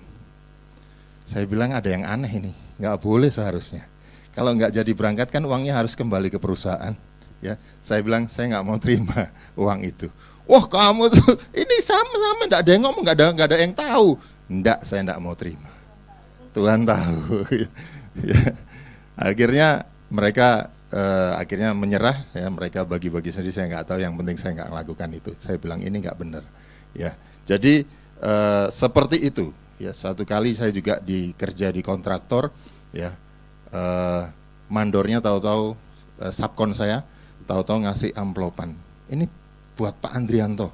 S1: Saya bilang ada yang aneh ini, nggak boleh seharusnya. Kalau nggak jadi berangkat kan uangnya harus kembali ke perusahaan. Ya, saya bilang saya nggak mau terima uang itu. Wah kamu tuh ini sama-sama, nggak ada yang ngomong, nggak ada yang tahu. Nggak, saya nggak mau terima. Tuhan tahu. Ya. Akhirnya mereka akhirnya menyerah, ya mereka bagi-bagi sendiri. Saya nggak tahu, yang penting saya nggak lakukan itu. Saya bilang ini nggak benar. Ya, jadi seperti itu. Ya, satu kali saya juga dikerja di kontraktor, ya mandornya tahu-tahu subkon saya tahu-tahu ngasih amplopan. Ini buat Pak Andrianto.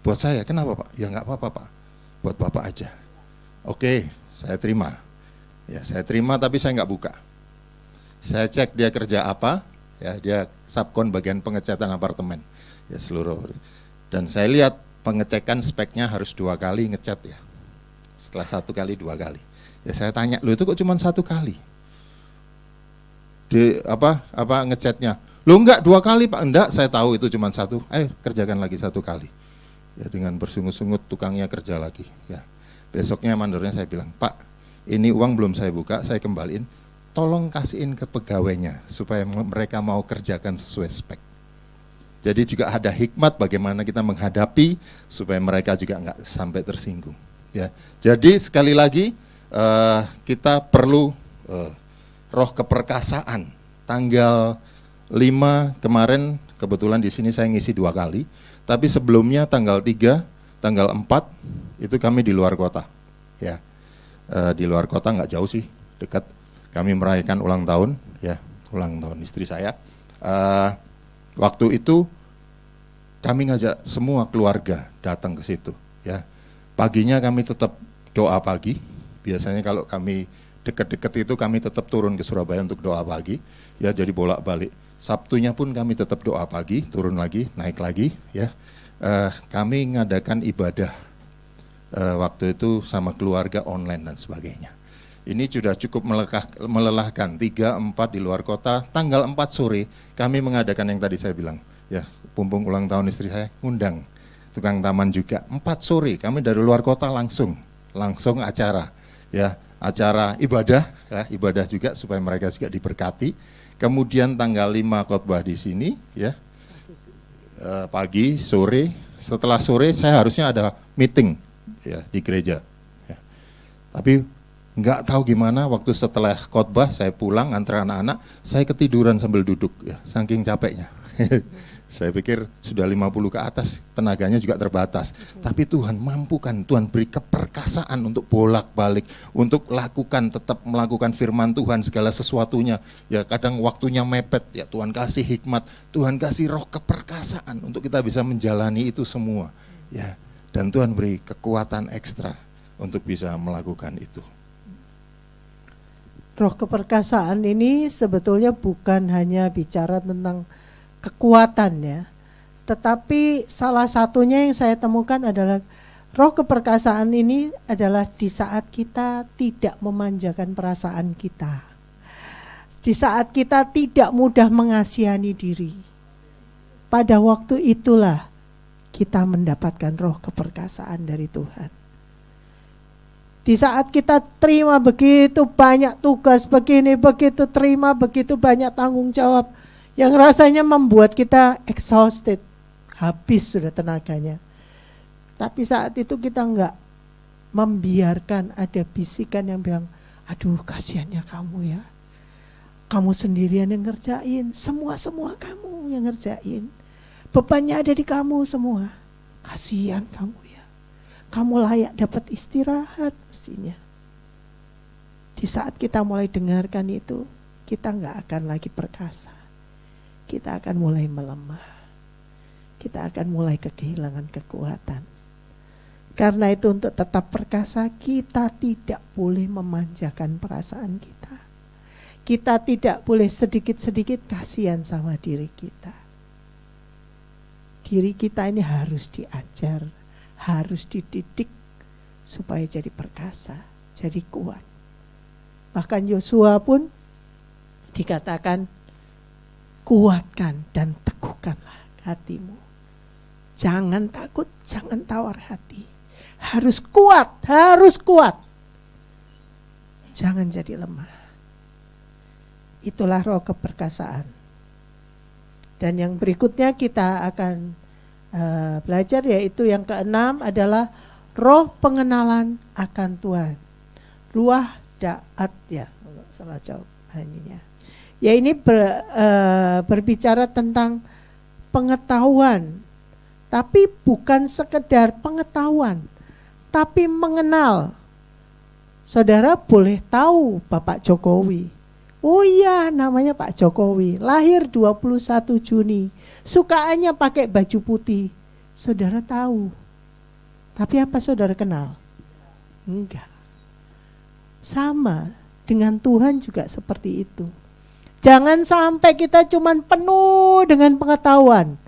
S1: Buat saya, kenapa Pak? Ya nggak apa-apa Pak, buat Bapak aja. Oke, saya terima. Ya, saya terima tapi saya nggak buka. Saya cek dia kerja apa, ya dia subkon bagian pengecatan apartemen, ya seluruh. Dan saya lihat pengecekan speknya harus 2 kali ngecat ya. Setelah 1 kali 2 kali. Ya saya tanya, loh itu kok cuma 1 kali? Di apa ngecatnya? Loh enggak 2 kali Pak, enggak saya tahu itu cuma 1. Ayo kerjakan lagi 1 kali. Ya dengan bersungut-sungut tukangnya kerja lagi. Ya besoknya mandornya saya bilang, Pak ini uang belum saya buka, saya kembaliin. Tolong kasihin ke pegawainya supaya mereka mau kerjakan sesuai spek. Jadi juga ada hikmat bagaimana kita menghadapi supaya mereka juga enggak sampai tersinggung. Ya, jadi sekali lagi kita perlu roh keperkasaan. Tanggal 5 kemarin kebetulan di sini saya ngisi 2 kali, tapi sebelumnya tanggal 3, tanggal 4 itu kami di luar kota. Ya, di luar kota nggak jauh sih, dekat. Kami merayakan ulang tahun, ya ulang tahun istri saya. Waktu itu kami ngajak semua keluarga datang ke situ. Ya, paginya kami tetap doa pagi. Biasanya kalau kami dekat-dekat itu kami tetap turun ke Surabaya untuk doa pagi. Ya, jadi bolak-balik. Sabtunya pun kami tetap doa pagi, turun lagi, naik lagi. Ya, kami ngadakan ibadah waktu itu sama keluarga online dan sebagainya. Ini sudah cukup melelahkan. 3, 4 di luar kota. Tanggal 4 sore kami mengadakan yang tadi saya bilang. Ya, mumpung ulang tahun istri saya, ngundang tukang taman juga. 4 sore kami dari luar kota langsung acara. Ya, acara ibadah, ya, ibadah juga supaya mereka juga diberkati. Kemudian tanggal 5 khotbah di sini, ya. Pagi, sore. Setelah sore saya harusnya ada meeting, ya, di gereja. Ya. Tapi nggak tahu gimana waktu setelah khotbah saya pulang antar anak-anak, saya ketiduran sambil duduk, ya, saking capeknya. Saya pikir sudah 50 ke atas, tenaganya juga terbatas. Tapi Tuhan mampukan, Tuhan beri keperkasaan untuk bolak-balik, untuk tetap melakukan firman Tuhan segala sesuatunya. Ya kadang waktunya mepet, ya Tuhan kasih hikmat, Tuhan kasih roh keperkasaan untuk kita bisa menjalani itu semua. Ya, dan Tuhan beri kekuatan ekstra untuk bisa melakukan itu.
S2: Roh keperkasaan ini sebetulnya bukan hanya bicara tentang kekuatan ya, tetapi salah satunya yang saya temukan adalah roh keperkasaan ini adalah di saat kita tidak memanjakan perasaan kita, di saat kita tidak mudah mengasihani diri. Pada waktu itulah kita mendapatkan roh keperkasaan dari Tuhan. Di saat kita terima begitu banyak tugas begini, begitu terima begitu banyak tanggung jawab yang rasanya membuat kita exhausted, habis sudah tenaganya. Tapi saat itu kita enggak membiarkan ada bisikan yang bilang, aduh kasihannya kamu ya, kamu sendirian yang ngerjain, semua kamu yang ngerjain, bebannya ada di kamu semua, kasihan kamu ya. Kamu layak dapat istirahat mestinya. Di saat kita mulai dengarkan itu, kita enggak akan lagi perkasa. Kita akan mulai melemah. Kita akan mulai kehilangan kekuatan. Karena itu untuk tetap perkasa, kita tidak boleh memanjakan perasaan kita. Kita tidak boleh sedikit-sedikit kasihan sama diri kita. Diri kita ini harus diajar, harus dididik supaya jadi perkasa, jadi kuat. Bahkan Yosua pun Dikatakan, kuatkan dan teguhkanlah hatimu. Jangan takut, jangan tawar hati. Harus kuat, harus kuat. Jangan jadi lemah. Itulah roh keperkasaan. Dan yang berikutnya kita akan belajar, yaitu yang keenam adalah roh pengenalan akan Tuhan. Ruah da'at, ya, salah jawab ininya. Ya, ini berbicara tentang pengetahuan, tapi bukan sekedar pengetahuan, tapi mengenal. Saudara boleh tahu Bapak Jokowi. Oh iya, namanya Pak Jokowi, lahir 21 Juni, sukaannya pakai baju putih. Saudara tahu, tapi apa saudara kenal? Enggak. Sama dengan Tuhan juga seperti itu. Jangan sampai kita cuman penuh dengan pengetahuan.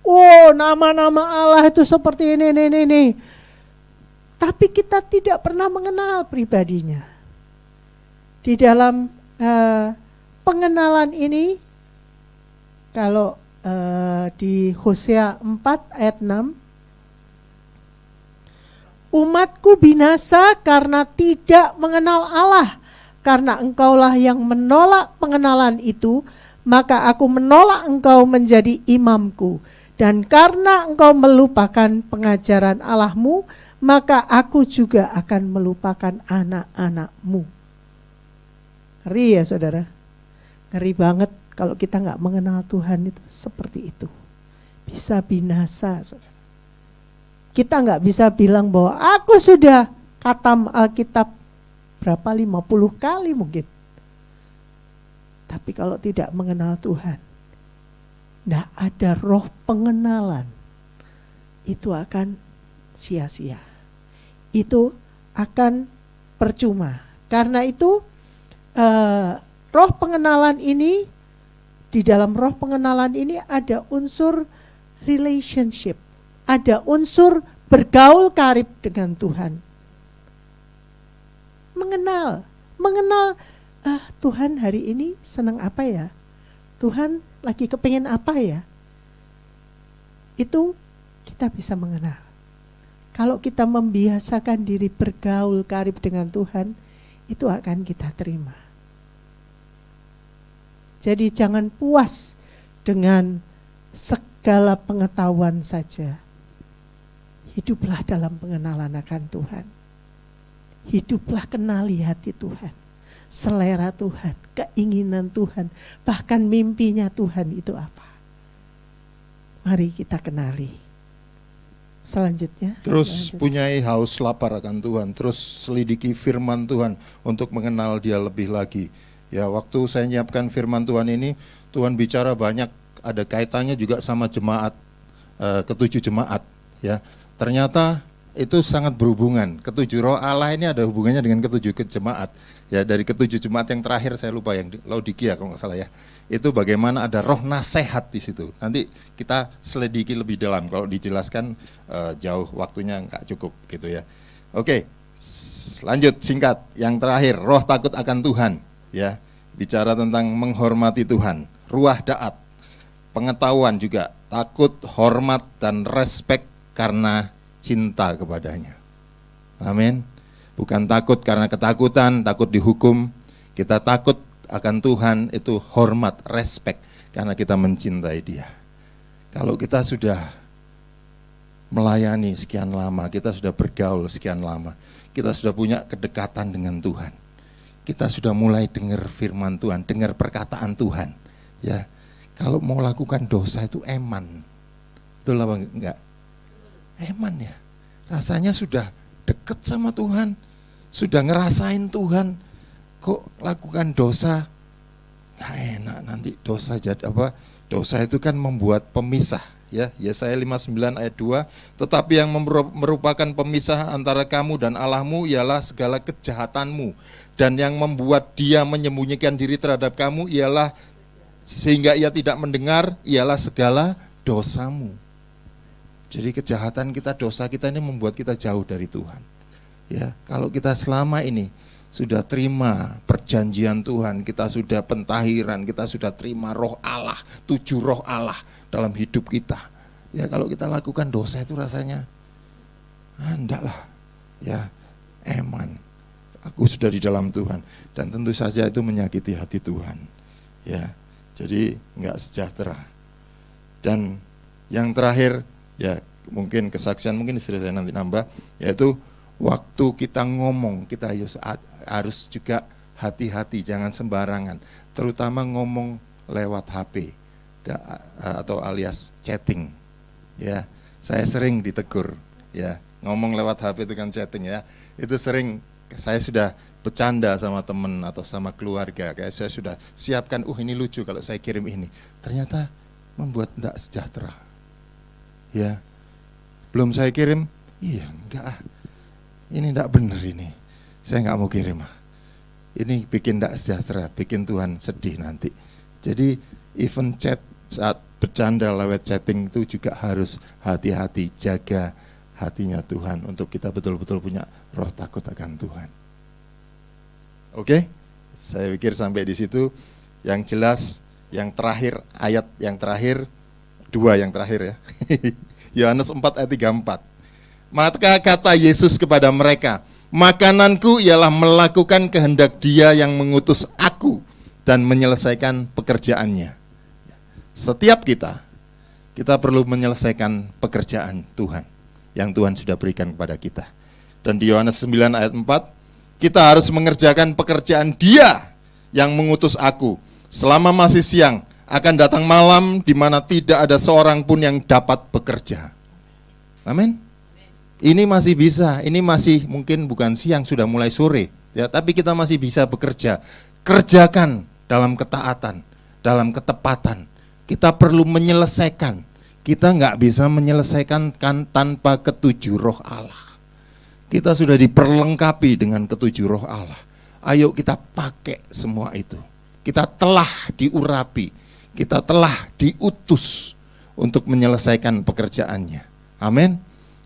S2: Oh, nama-nama Allah itu seperti ini. Tapi kita tidak pernah mengenal pribadinya. Di dalam pengenalan ini, kalau di Hosea 4 ayat 6, umatku binasa karena tidak mengenal Allah. Karena engkaulah yang menolak pengenalan itu, maka aku menolak engkau menjadi imamku. Dan karena engkau melupakan pengajaran Allahmu, maka aku juga akan melupakan anak-anakmu. Ngeri ya saudara, ngeri banget kalau kita gak mengenal Tuhan itu seperti itu. Bisa binasa saudara. Kita gak bisa bilang bahwa aku sudah khatam Alkitab berapa, 50 kali mungkin. Tapi kalau tidak mengenal Tuhan, tidak ada roh pengenalan, itu akan sia-sia. Itu akan percuma. Karena itu roh pengenalan ini, di dalam roh pengenalan ini ada unsur relationship, ada unsur bergaul karib dengan Tuhan. Mengenal Tuhan hari ini senang apa ya? Tuhan lagi kepengen apa ya? Itu kita bisa mengenal. Kalau kita membiasakan diri bergaul karib dengan Tuhan, itu akan kita terima. Jadi jangan puas dengan segala pengetahuan saja. Hiduplah dalam pengenalan akan Tuhan. Hiduplah kenali hati Tuhan, selera Tuhan, keinginan Tuhan, bahkan mimpinya Tuhan itu apa. Mari kita kenali. Selanjutnya.
S1: Terus punyai haus lapar akan Tuhan, terus selidiki firman Tuhan untuk mengenal Dia lebih lagi. Ya, waktu saya menyiapkan firman Tuhan ini, Tuhan bicara banyak, ada kaitannya juga sama jemaat, ketujuh jemaat. Ya, ternyata itu sangat berhubungan. Ketujuh roh Allah ini ada hubungannya dengan ketujuh jemaat. Ya, dari ketujuh jemaat yang terakhir saya lupa, yang Laodikia kalau nggak salah ya. Itu bagaimana ada roh nasihat di situ. Nanti kita selidiki lebih dalam. Kalau dijelaskan jauh waktunya nggak cukup gitu ya. Oke, lanjut singkat. Yang terakhir, roh takut akan Tuhan. Ya, bicara tentang menghormati Tuhan. Ruah da'at, pengetahuan juga, takut, hormat dan respek karena cinta kepadanya. Amin. Bukan takut karena ketakutan, takut dihukum. Kita takut akan Tuhan itu hormat, respek karena kita mencintai Dia. Kalau kita sudah melayani sekian lama, kita sudah bergaul sekian lama, kita sudah punya kedekatan dengan Tuhan, kita sudah mulai dengar firman Tuhan, dengar perkataan Tuhan. Ya, kalau mau lakukan dosa itu eman, betul apa enggak? Eman ya, rasanya sudah dekat sama Tuhan, sudah ngerasain Tuhan, kok lakukan dosa, nggak enak nanti dosa jadi apa? Dosa itu kan membuat pemisah, ya. Yesaya 59 ayat 2, tetapi yang merupakan pemisah antara kamu dan Allahmu ialah segala kejahatanmu, dan yang membuat Dia menyembunyikan diri terhadap kamu ialah sehingga Ia tidak mendengar ialah segala dosamu. Jadi kejahatan kita, dosa kita ini membuat kita jauh dari Tuhan. Ya, kalau kita selama ini sudah terima perjanjian Tuhan, kita sudah pentahiran, kita sudah terima roh Allah, 7 roh Allah dalam hidup kita. Ya kalau kita lakukan dosa itu rasanya, enggak lah, ya eman, aku sudah di dalam Tuhan. Dan tentu saja itu menyakiti hati Tuhan. Ya, jadi enggak sejahtera. Dan yang terakhir, ya mungkin kesaksian, mungkin istri saya nanti nambah, yaitu waktu kita ngomong, kita harus juga hati-hati, jangan sembarangan. Terutama ngomong lewat HP atau alias chatting. Ya, saya sering ditegur. Ya, ngomong lewat HP itu kan chatting ya. Itu sering saya sudah bercanda sama teman atau sama keluarga. Kayak saya sudah siapkan, ini lucu kalau saya kirim ini. Ternyata membuat tidak sejahtera. Ya, belum saya kirim, iya enggak. Ini tidak benar ini, saya nggak mau kirim. Ini bikin tidak sejahtera, bikin Tuhan sedih nanti. Jadi even chat saat bercanda lewat chatting itu juga harus hati-hati, jaga hatinya Tuhan untuk kita betul-betul punya roh takut akan Tuhan. Oke, saya pikir sampai di situ. Yang jelas, yang terakhir, ayat yang terakhir, 2 yang terakhir ya. Yohanes 4 ayat 34. Maka kata Yesus kepada mereka, makananku ialah melakukan kehendak Dia yang mengutus aku dan menyelesaikan pekerjaannya. Setiap kita perlu menyelesaikan pekerjaan Tuhan yang Tuhan sudah berikan kepada kita. Dan di Yohanes 9 ayat 4, kita harus mengerjakan pekerjaan Dia yang mengutus aku. Selama masih siang, akan datang malam di mana tidak ada seorang pun yang dapat bekerja. Amin. Ini masih bisa, ini masih mungkin bukan siang, sudah mulai sore, ya, tapi kita masih bisa bekerja. Kerjakan dalam ketaatan, dalam ketepatan. Kita perlu menyelesaikan. Kita nggak bisa menyelesaikan tanpa ke-7 roh Allah. Kita sudah diperlengkapi dengan ke-7 roh Allah. Ayo kita pakai semua itu. Kita telah diurapi, kita telah diutus untuk menyelesaikan pekerjaannya. Amin.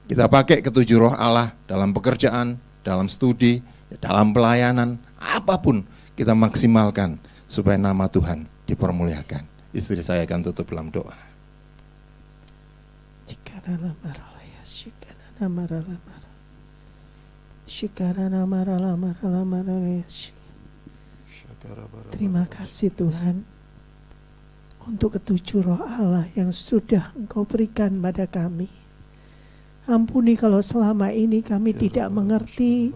S1: Kita pakai ke-7 roh Allah dalam pekerjaan, dalam studi, dalam pelayanan, apapun kita maksimalkan supaya nama Tuhan dipermuliakan. Istri saya akan tutup dalam doa.
S2: Terima kasih Tuhan untuk ke-7 roh Allah yang sudah Engkau berikan pada kami. Ampuni kalau selama ini kami tidak mengerti,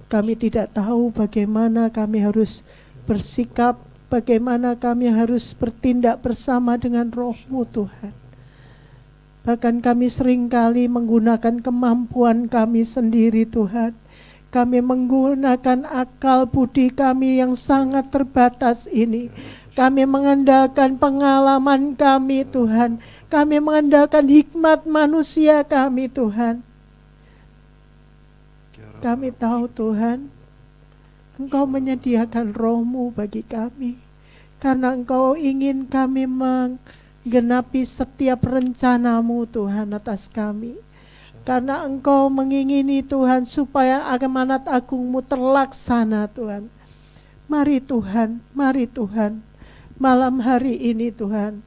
S2: kami tidak tahu bagaimana kami harus bersikap, bagaimana kami harus bertindak bersama dengan Roh-Mu Tuhan. Bahkan kami seringkali menggunakan kemampuan kami sendiri Tuhan. Kami menggunakan akal budi kami yang sangat terbatas ini. Kami mengandalkan pengalaman kami Tuhan. Kami mengandalkan hikmat manusia kami Tuhan. Kami tahu Tuhan, Engkau menyediakan Roh-Mu bagi kami. Karena Engkau ingin kami menggenapi setiap rencana-Mu Tuhan atas kami. Karena Engkau mengingini Tuhan supaya amanat agung-Mu terlaksana Tuhan. Mari Tuhan, malam hari ini Tuhan,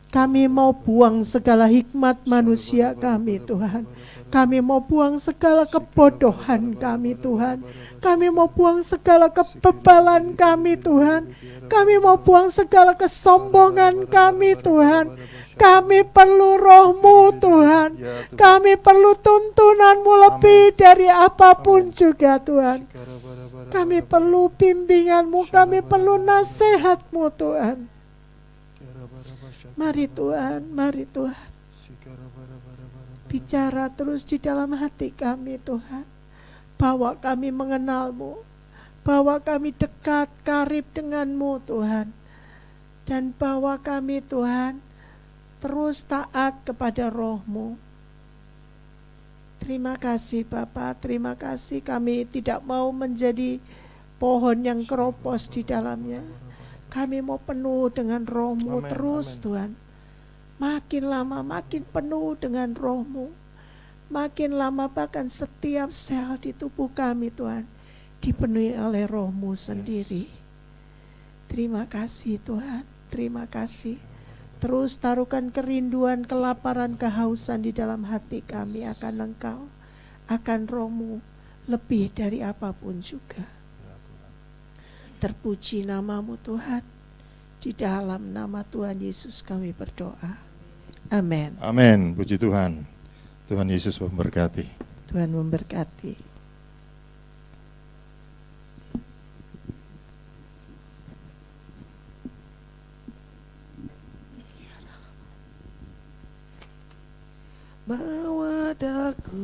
S2: kami mau buang segala hikmat manusia kami Tuhan. Kami mau buang segala kebodohan kami Tuhan. Kami mau buang segala kebebalan kami Tuhan. Kami mau buang segala kesombongan kami Tuhan. Kami perlu Roh-Mu Tuhan. Kami perlu tuntunan-Mu lebih dari apapun juga Tuhan. Kami perlu bimbingan-Mu, kami perlu nasihat-Mu Tuhan. Mari Tuhan, mari Tuhan. Bicara terus di dalam hati kami Tuhan. Bahwa kami mengenal-Mu. Bahwa kami dekat, karib dengan-Mu Tuhan. Dan bahwa kami Tuhan terus taat kepada Roh-Mu. Terima kasih Bapa, terima kasih kami tidak mau menjadi pohon yang keropos di dalamnya. Kami mau penuh dengan Roh-Mu terus Tuhan. Makin lama makin penuh dengan Roh-Mu. Makin lama bahkan setiap sel di tubuh kami Tuhan dipenuhi oleh Roh-Mu sendiri. Terima kasih Tuhan, terima kasih. Terus taruhkan kerinduan, kelaparan, kehausan di dalam hati kami akan Engkau, akan Roh-Mu, lebih dari apapun juga. Terpuji nama-Mu Tuhan, di dalam nama Tuhan Yesus kami berdoa. Amin.
S1: Amin, puji Tuhan. Tuhan Yesus memberkati.
S2: Tuhan memberkati. Bawa daku.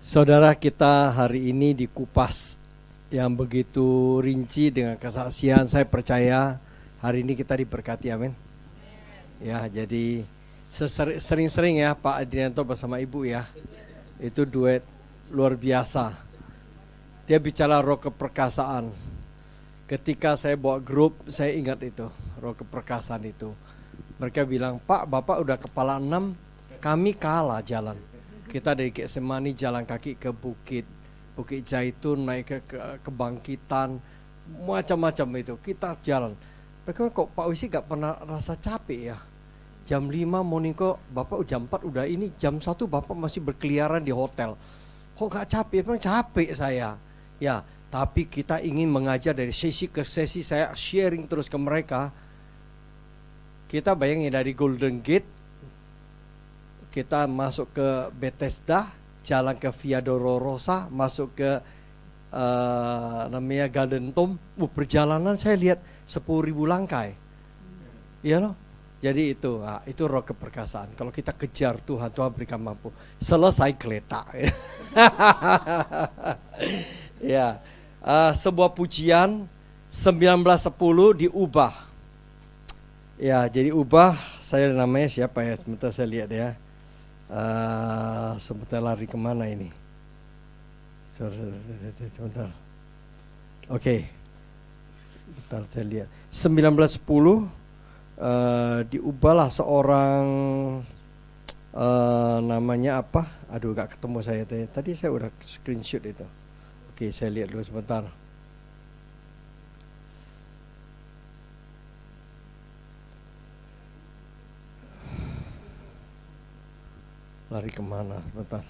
S3: Saudara, kita hari ini dikupas yang begitu rinci dengan kesaksian. Saya percaya hari ini kita diberkati, amin. Ya, jadi sering-sering ya Pak Adrianto bersama Ibu ya. Itu duet luar biasa. Dia bicara roh keperkasaan. Ketika saya bawa grup, saya ingat itu, roh keperkasaan itu. Mereka bilang, Pak, Bapak udah kepala 6, kami kalah jalan. Kita dari Getsemani jalan kaki ke Bukit Zaitun, naik ke kebangkitan, macam-macam itu. Kita jalan. Mereka kok Pak Wisi gak pernah rasa capek ya? Jam 5 morning kok, Bapak jam 4 udah ini, jam 1 Bapak masih berkeliaran di hotel. Kok gak capek? Memang capek saya. Ya, tapi kita ingin mengajar dari sesi ke sesi, saya sharing terus ke mereka. Kita bayangin dari Golden Gate, kita masuk ke Bethesda, jalan ke Via Dolorosa, masuk ke namanya Garden Tomb. Perjalanan saya lihat 10.000 langkah. Iya loh. Jadi itu roh keperkasaan. Kalau kita kejar Tuhan, Tuhan berikan mampu. Selesai geletak. Ya. Sebuah pujian 1910 diubah. Ya, jadi ubah, saya namanya siapa ya? Sebentar saya lihat ya. Sebentar lari kemana ini? Sebentar. Oke. Bentar saya lihat. 1910 diubahlah seorang namanya apa? Aduh, gak ketemu saya tadi. Tadi saya udah screenshot itu. Oke, saya lihat dulu sebentar. Lari kemana? Sebentar.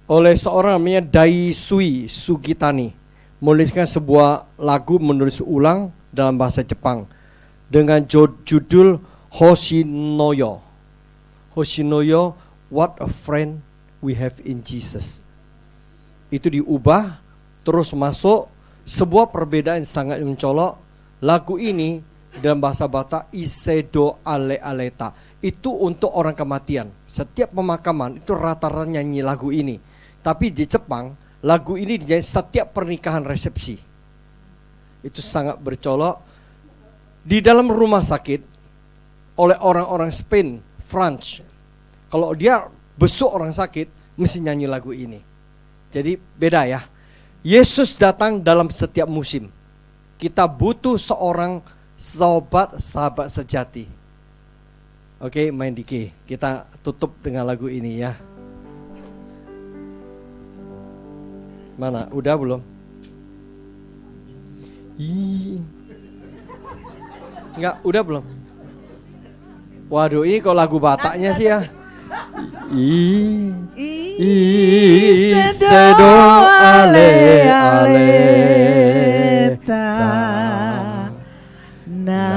S3: Oleh seorang namanya Daisui Sugitani, menuliskan sebuah lagu menulis ulang dalam bahasa Jepang dengan judul Hoshinoyo. Hoshinoyo, What a Friend We Have in Jesus. Itu diubah, terus masuk sebuah perbedaan sangat mencolok. Lagu ini dalam bahasa Batak Isedo Ale Aleta. Itu untuk orang kematian. Setiap pemakaman itu rata-rata nyanyi lagu ini. Tapi di Jepang, lagu ini dinyanyi setiap pernikahan resepsi. Itu sangat bercolok. Di dalam rumah sakit, oleh orang-orang Spain, France, kalau dia besuk orang sakit, mesti nyanyi lagu ini. Jadi beda ya. Yesus datang dalam setiap musim. Kita butuh seorang sahabat sejati. Oke, main dikit. Kita tutup dengan lagu ini ya. Mana? Udah belum? Enggak, udah belum? Waduh, ini kok lagu Bataknya sih ya. Isedo ale aleta na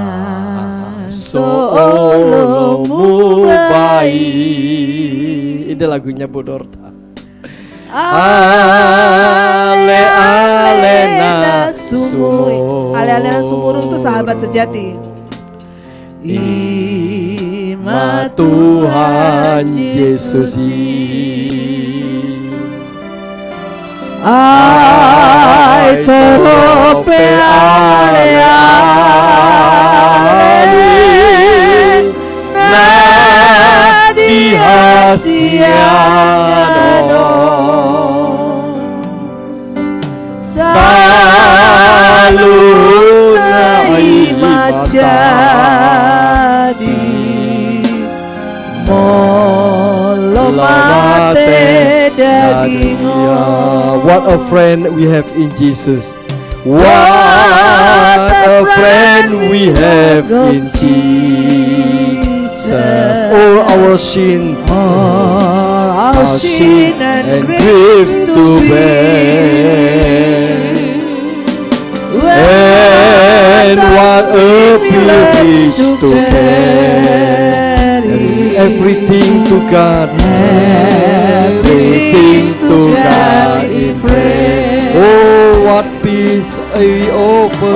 S3: soolomu baik. Ini lagunya Bu Dorta. Ale alena sumur.
S4: Ale alena sumur itu sahabat sejati.
S3: Ima Tuhan Yesus ai torope ale ale nadi Saluna imajadi molomate dagingo. What a friend we have in Jesus. What a friend we have in Jesus. All our sin, our sin and grief to bear. And what a privilege to carry everything to God, everything to God in prayer. Oh, what peace we open,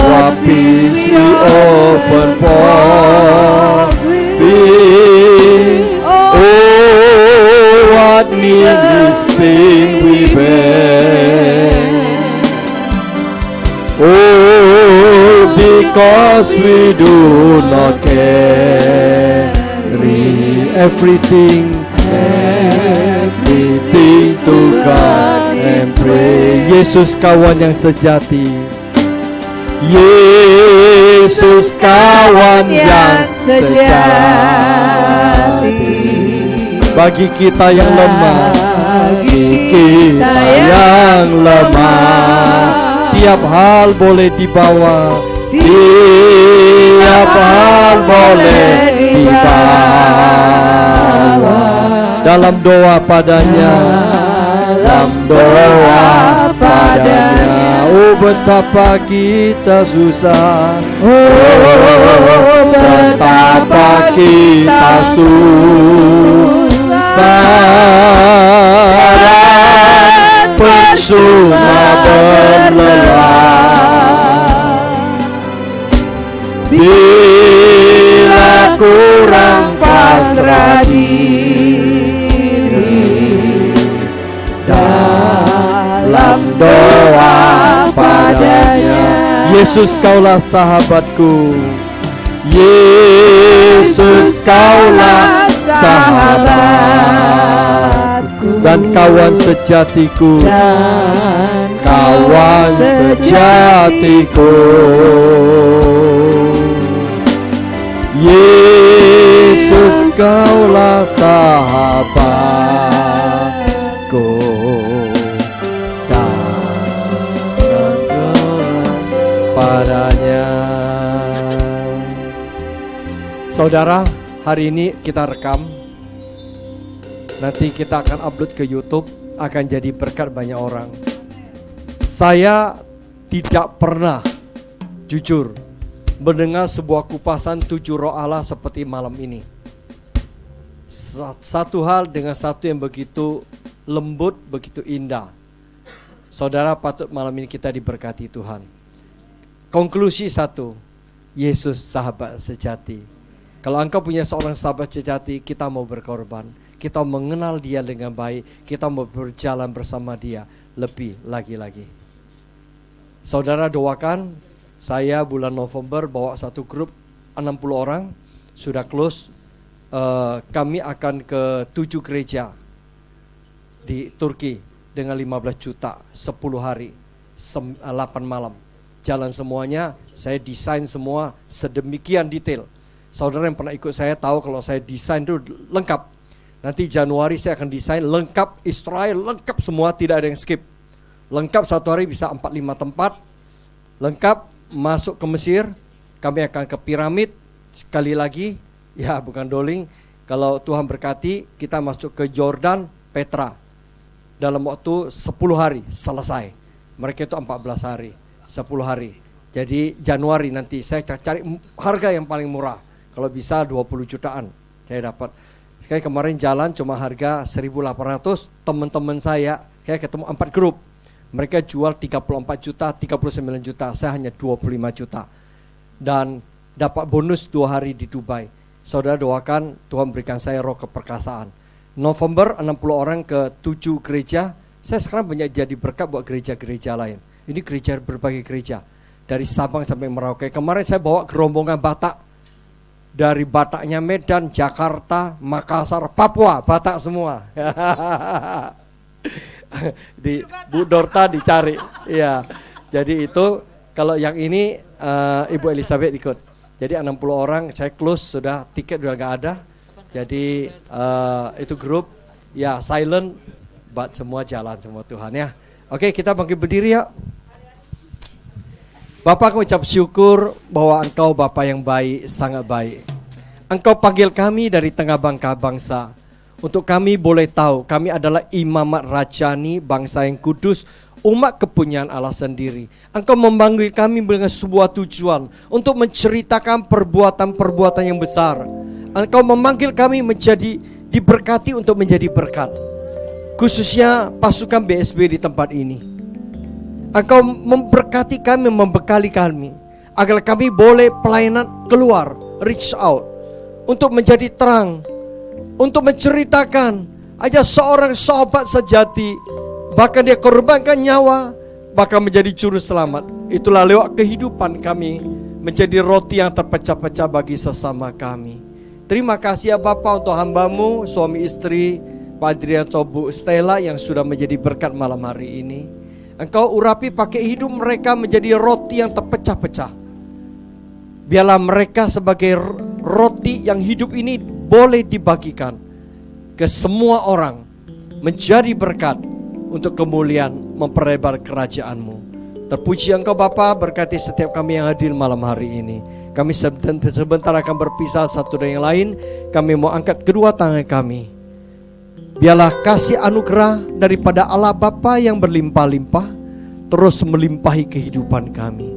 S3: what peace we open for thee. Oh, what needless pain we bear. Oh, because we do not carry everything to God and pray. Yesus kawan yang sejati, Yesus kawan yang sejati. Bagi kita yang lemah, bagi kita yang lemah, tiap hal boleh dibawa, tiap hal boleh dibawa. Dalam doa padanya, dalam doa padanya. Oh, betapa kita susah, oh, betapa kita susah, percuma berlelah bila kurang pasrah diri dalam doa padanya. Yesus kaulah sahabatku, Yesus kaulah sahabatku dan kawan sejatiku, kawan sejatiku. Yesus kaulah sahabatku dan padanya. Saudara, hari ini kita rekam, nanti kita akan upload ke YouTube, akan jadi berkat banyak orang. Saya tidak pernah, jujur, mendengar sebuah kupasan 7 roh Allah seperti malam ini. Satu hal dengan satu yang begitu lembut, begitu indah. Saudara, patut malam ini kita diberkati Tuhan. Konklusi satu, Yesus sahabat sejati. Kalau engkau punya seorang sahabat sejati, kita mau berkorban, kita mengenal dia dengan baik, kita mau berjalan bersama dia lebih lagi-lagi. Saudara doakan, saya bulan November bawa satu grup 60 orang, sudah close. Kami akan ke 7 gereja di Turki dengan 15 juta, 10 hari, 8 malam. Jalan semuanya, saya desain semua sedemikian detail. Saudara yang pernah ikut saya tahu kalau saya desain itu lengkap. Nanti Januari saya akan desain lengkap, Israel lengkap semua, tidak ada yang skip. Lengkap satu hari bisa 4-5 tempat, lengkap. Masuk ke Mesir, kami akan ke piramid sekali lagi, ya bukan doling. Kalau Tuhan berkati, kita masuk ke Jordan, Petra. Dalam waktu 10 hari selesai. Mereka itu 14 hari, 10 hari. Jadi Januari nanti saya cari harga yang paling murah. Kalau bisa 20 jutaan saya dapat. Kayak kemarin jalan cuma harga 1.800, teman-teman saya kayak ketemu 4 grup. Mereka jual 34 juta, 39 juta, saya hanya 25 juta. Dan dapat bonus 2 hari di Dubai. Saudara doakan Tuhan berikan saya roh keperkasaan. November 60 orang ke 7 gereja. Saya sekarang banyak jadi berkat buat gereja-gereja lain. Ini gereja berbagai gereja. Dari Sabang sampai Merauke. Kemarin saya bawa gerombongan Batak dari Bataknya Medan, Jakarta, Makassar, Papua, Batak semua. Di Bu Dorta dicari. Ya. Jadi itu kalau yang ini Ibu Elizabeth ikut. Jadi 60 orang saya close, sudah tiket sudah nggak ada. Jadi itu grup ya silent, but semua jalan semua Tuhan ya. Oke, kita bangkit berdiri ya. Bapak mengucap syukur bahwa Engkau Bapa yang baik, sangat baik. Engkau panggil kami dari tengah bangsa. Untuk kami boleh tahu kami adalah imamat rajani, bangsa yang kudus, umat kepunyaan Allah sendiri. Engkau memanggil kami dengan sebuah tujuan untuk menceritakan perbuatan-perbuatan yang besar. Engkau memanggil kami menjadi diberkati untuk menjadi berkat. Khususnya pasukan BSB di tempat ini. Engkau memberkati kami, membekali kami agar kami boleh pelayanan keluar, reach out, untuk menjadi terang, untuk menceritakan aja seorang sahabat sejati, bahkan dia korbankan nyawa, bahkan menjadi juru selamat. Itulah lewat kehidupan kami menjadi roti yang terpecah-pecah bagi sesama kami. Terima kasih ya Bapak untuk hamba-Mu, suami istri Pak Adrian Bu Stella yang sudah menjadi berkat malam hari ini. Engkau urapi pakai hidup mereka menjadi roti yang terpecah-pecah. Biarlah mereka sebagai roti yang hidup ini boleh dibagikan ke semua orang, menjadi berkat untuk kemuliaan memperlebar kerajaan-Mu. Terpuji Engkau Bapa, berkati setiap kami yang hadir malam hari ini. Kami sebentar akan berpisah satu dengan yang lain. Kami mau angkat kedua tangan kami. Biarlah kasih anugerah daripada Allah Bapa yang berlimpah-limpah terus melimpahi kehidupan kami.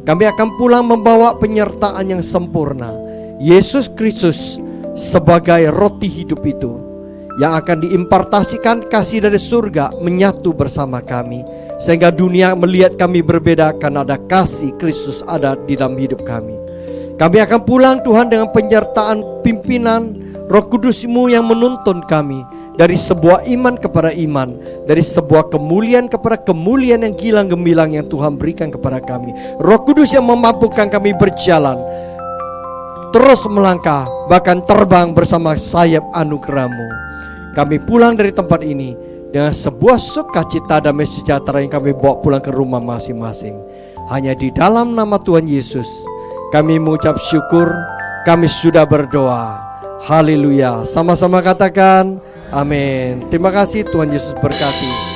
S3: Kami akan pulang membawa penyertaan yang sempurna, Yesus Kristus sebagai roti hidup itu, yang akan diimpartasikan kasih dari surga menyatu bersama kami, sehingga dunia melihat kami berbeda karena ada kasih Kristus ada di dalam hidup kami. Kami akan pulang Tuhan dengan penyertaan pimpinan Roh Kudus-Mu yang menuntun kami dari sebuah iman kepada iman, dari sebuah kemuliaan kepada kemuliaan yang gilang gemilang yang Tuhan berikan kepada kami. Roh Kudus yang memampukan kami berjalan, terus melangkah, bahkan terbang bersama sayap anugerah-Mu. Kami pulang dari tempat ini dengan sebuah sukacita damai sejahtera yang kami bawa pulang ke rumah masing-masing. Hanya di dalam nama Tuhan Yesus kami mengucap syukur, kami sudah berdoa. Haleluya. Sama-sama katakan amin. Terima kasih, Tuhan Yesus berkati.